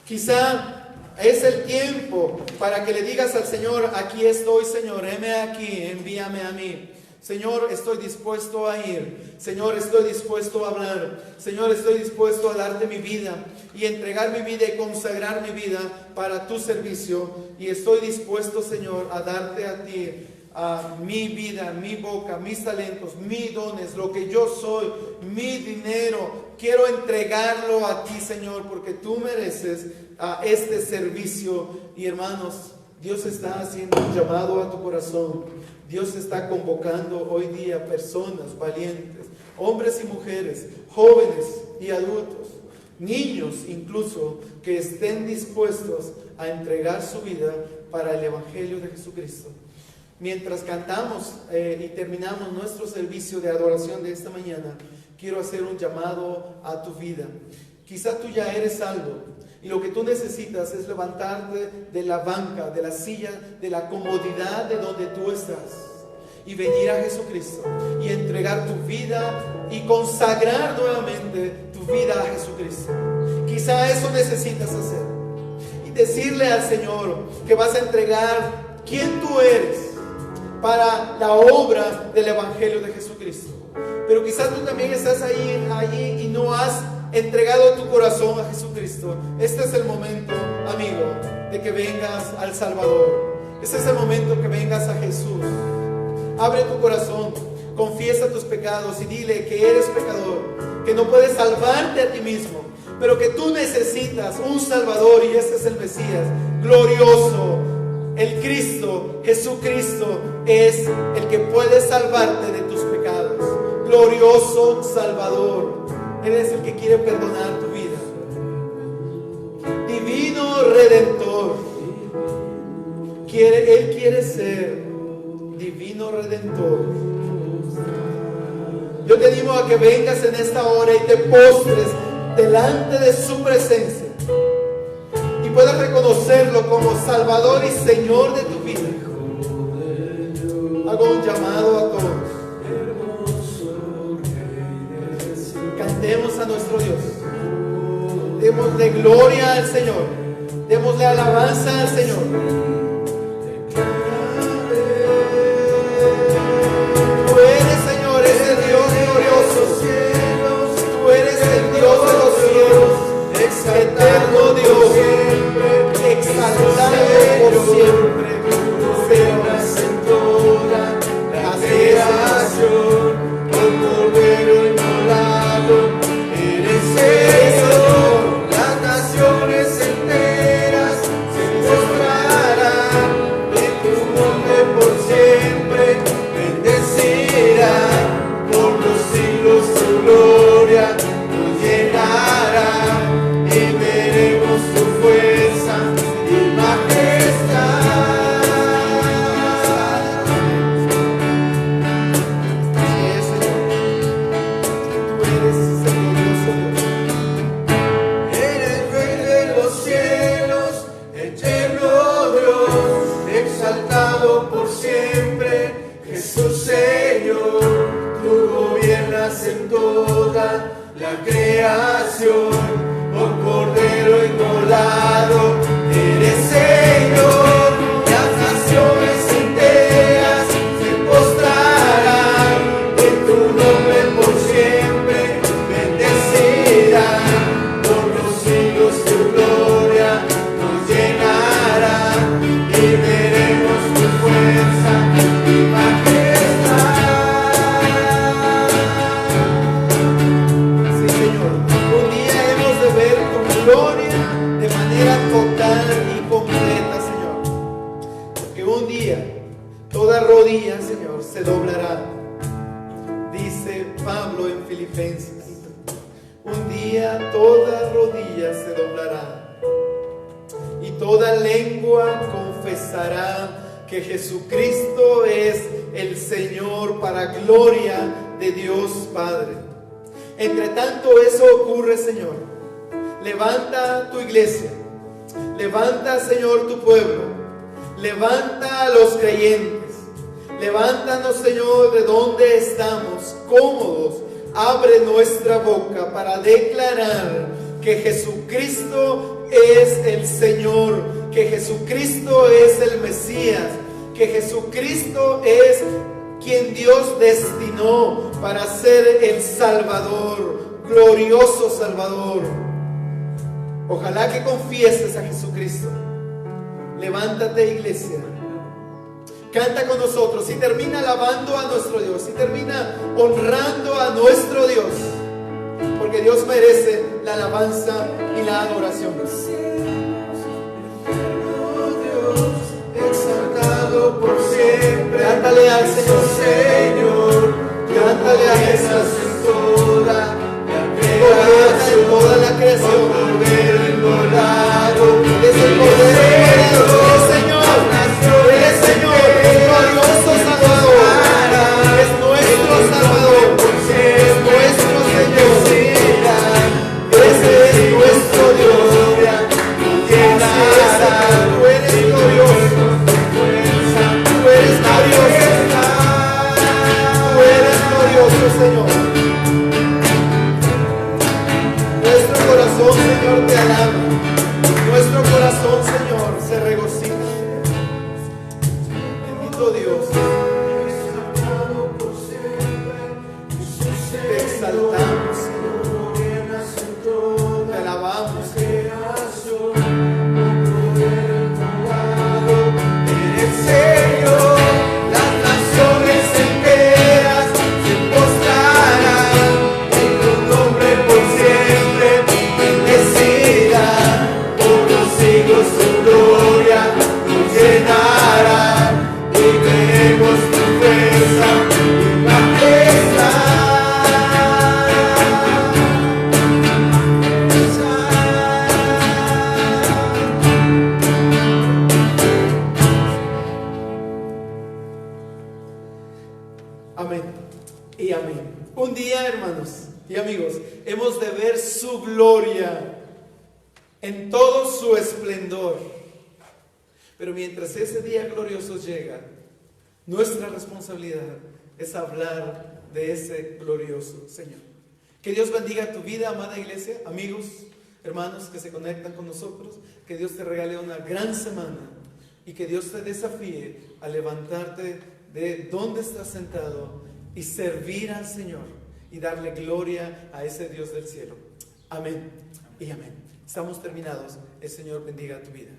quizá es el tiempo para que le digas al Señor: aquí estoy, Señor, heme aquí, envíame a mí. Señor, estoy dispuesto a ir. Señor, estoy dispuesto a hablar. Señor, estoy dispuesto a darte mi vida y entregar mi vida y consagrar mi vida para tu servicio. Y estoy dispuesto, Señor, a darte a ti mi vida, mi boca, mis talentos, mis dones, lo que yo soy, mi dinero. Quiero entregarlo a ti, Señor, porque tú mereces este servicio. Y hermanos, Dios está haciendo un llamado a tu corazón. Dios está convocando hoy día personas valientes, hombres y mujeres, jóvenes y adultos, niños incluso, que estén dispuestos a entregar su vida para el Evangelio de Jesucristo. Mientras cantamos y terminamos nuestro servicio de adoración de esta mañana, quiero hacer un llamado a tu vida. Quizá tú ya eres salvo y lo que tú necesitas es levantarte de la banca, de la silla, de la comodidad de donde tú estás y venir a Jesucristo y entregar tu vida y consagrar nuevamente tu vida a Jesucristo. Quizá eso necesitas hacer y decirle al Señor que vas a entregar quién tú eres para la obra del Evangelio de Jesucristo. Pero quizás tú también estás allí y no has entregado tu corazón a Jesucristo. Este es el momento, amigo, de que vengas al Salvador. Este es el momento que vengas a Jesús. Abre tu corazón, confiesa tus pecados y dile que eres pecador, que no puedes salvarte a ti mismo, pero que tú necesitas un Salvador, y ese es el Mesías glorioso. El Cristo, Jesucristo, es el que puede salvarte de tus pecados. Glorioso Salvador. Él es el que quiere perdonar tu vida. Divino Redentor. Él quiere ser Divino Redentor. Yo te animo a que vengas en esta hora y te postres delante de su presencia y puedas reconocerlo como Salvador y Señor de tu vida. Hago un llamado a todos. Cantemos a nuestro Dios. Démosle gloria al Señor. Démosle alabanza al Señor. Tú eres, Señor, ese Dios glorioso. Tú eres el Dios de los cielos, eterno Dios, exaltado por siempre. Serás en toda la creación, el Cordero inmolado. Eres Señor, las naciones enteras se postrarán. y veremos tu fuerza y majestad. Así es, Señor, tú eres el glorioso Dios. Eres Rey de los cielos, eterno Dios, exaltado por siempre, Jesús Señor. Tú gobiernas en toda la creación, oh Cordero inmolado, eres Señor. Las naciones enteras se postrarán en tu nombre por siempre, bendecirán por los siglos, tu gloria nos llenará y veremos tu fuerza y majestad. Sí, Señor, un día hemos de ver tu gloria de manera total y completa, Señor, porque un día toda rodilla, Señor, se doblará, dice Pablo en Filipenses. Un día toda rodilla se doblará y toda lengua confesará que Jesucristo es el Señor, para gloria de Dios Padre. Entre tanto eso ocurre, Señor, levanta tu iglesia, levanta, Señor, tu pueblo, levanta a los creyentes, levántanos, Señor, de donde estamos cómodos. Abre nuestra boca para declarar que Jesucristo es el Señor, que Jesucristo es el Mesías, que Jesucristo es quien Dios destinó para ser el Salvador, glorioso Salvador. Ojalá que confieses a Jesucristo. Levántate, iglesia. Canta con nosotros y termina alabando a nuestro Dios, y termina honrando a nuestro Dios, porque Dios merece la alabanza y la adoración. Exaltado por siempre, cántale al Señor, Señor, cántale a Jesús en toda la creación, Cordero inmolado, es el Cordero, el Señor, el Señor, glorioso Salvador, es nuestro Salvador, es nuestro Señor, ese es nuestro Dios. Tú eres glorioso, tú eres glorioso, Señor. Nuestro corazón, Señor, te alaba. Nuestro corazón, Señor, se regocija. Bendito Dios. Te exaltamos, Señor. Te alabamos, Señor. Eres Señor. Las naciones enteras se postrarán en tu nombre por siempre. Bendecirán por los siglos, tu gloria nos llenará y veremos tu fuerza y majestad. Amén y amén. Un día, hermanos y amigos, hemos de ver su gloria en todo su esplendor. Pero mientras ese día glorioso llega, nuestra responsabilidad es hablar de ese glorioso Señor. Que Dios bendiga tu vida, amada iglesia, amigos, hermanos que se conectan con nosotros. Que Dios te regale una gran semana y que Dios te desafíe a levantarte de donde estás sentado y servir al Señor y darle gloria a ese Dios del cielo. Amén y amén. Estamos terminados. El Señor bendiga tu vida.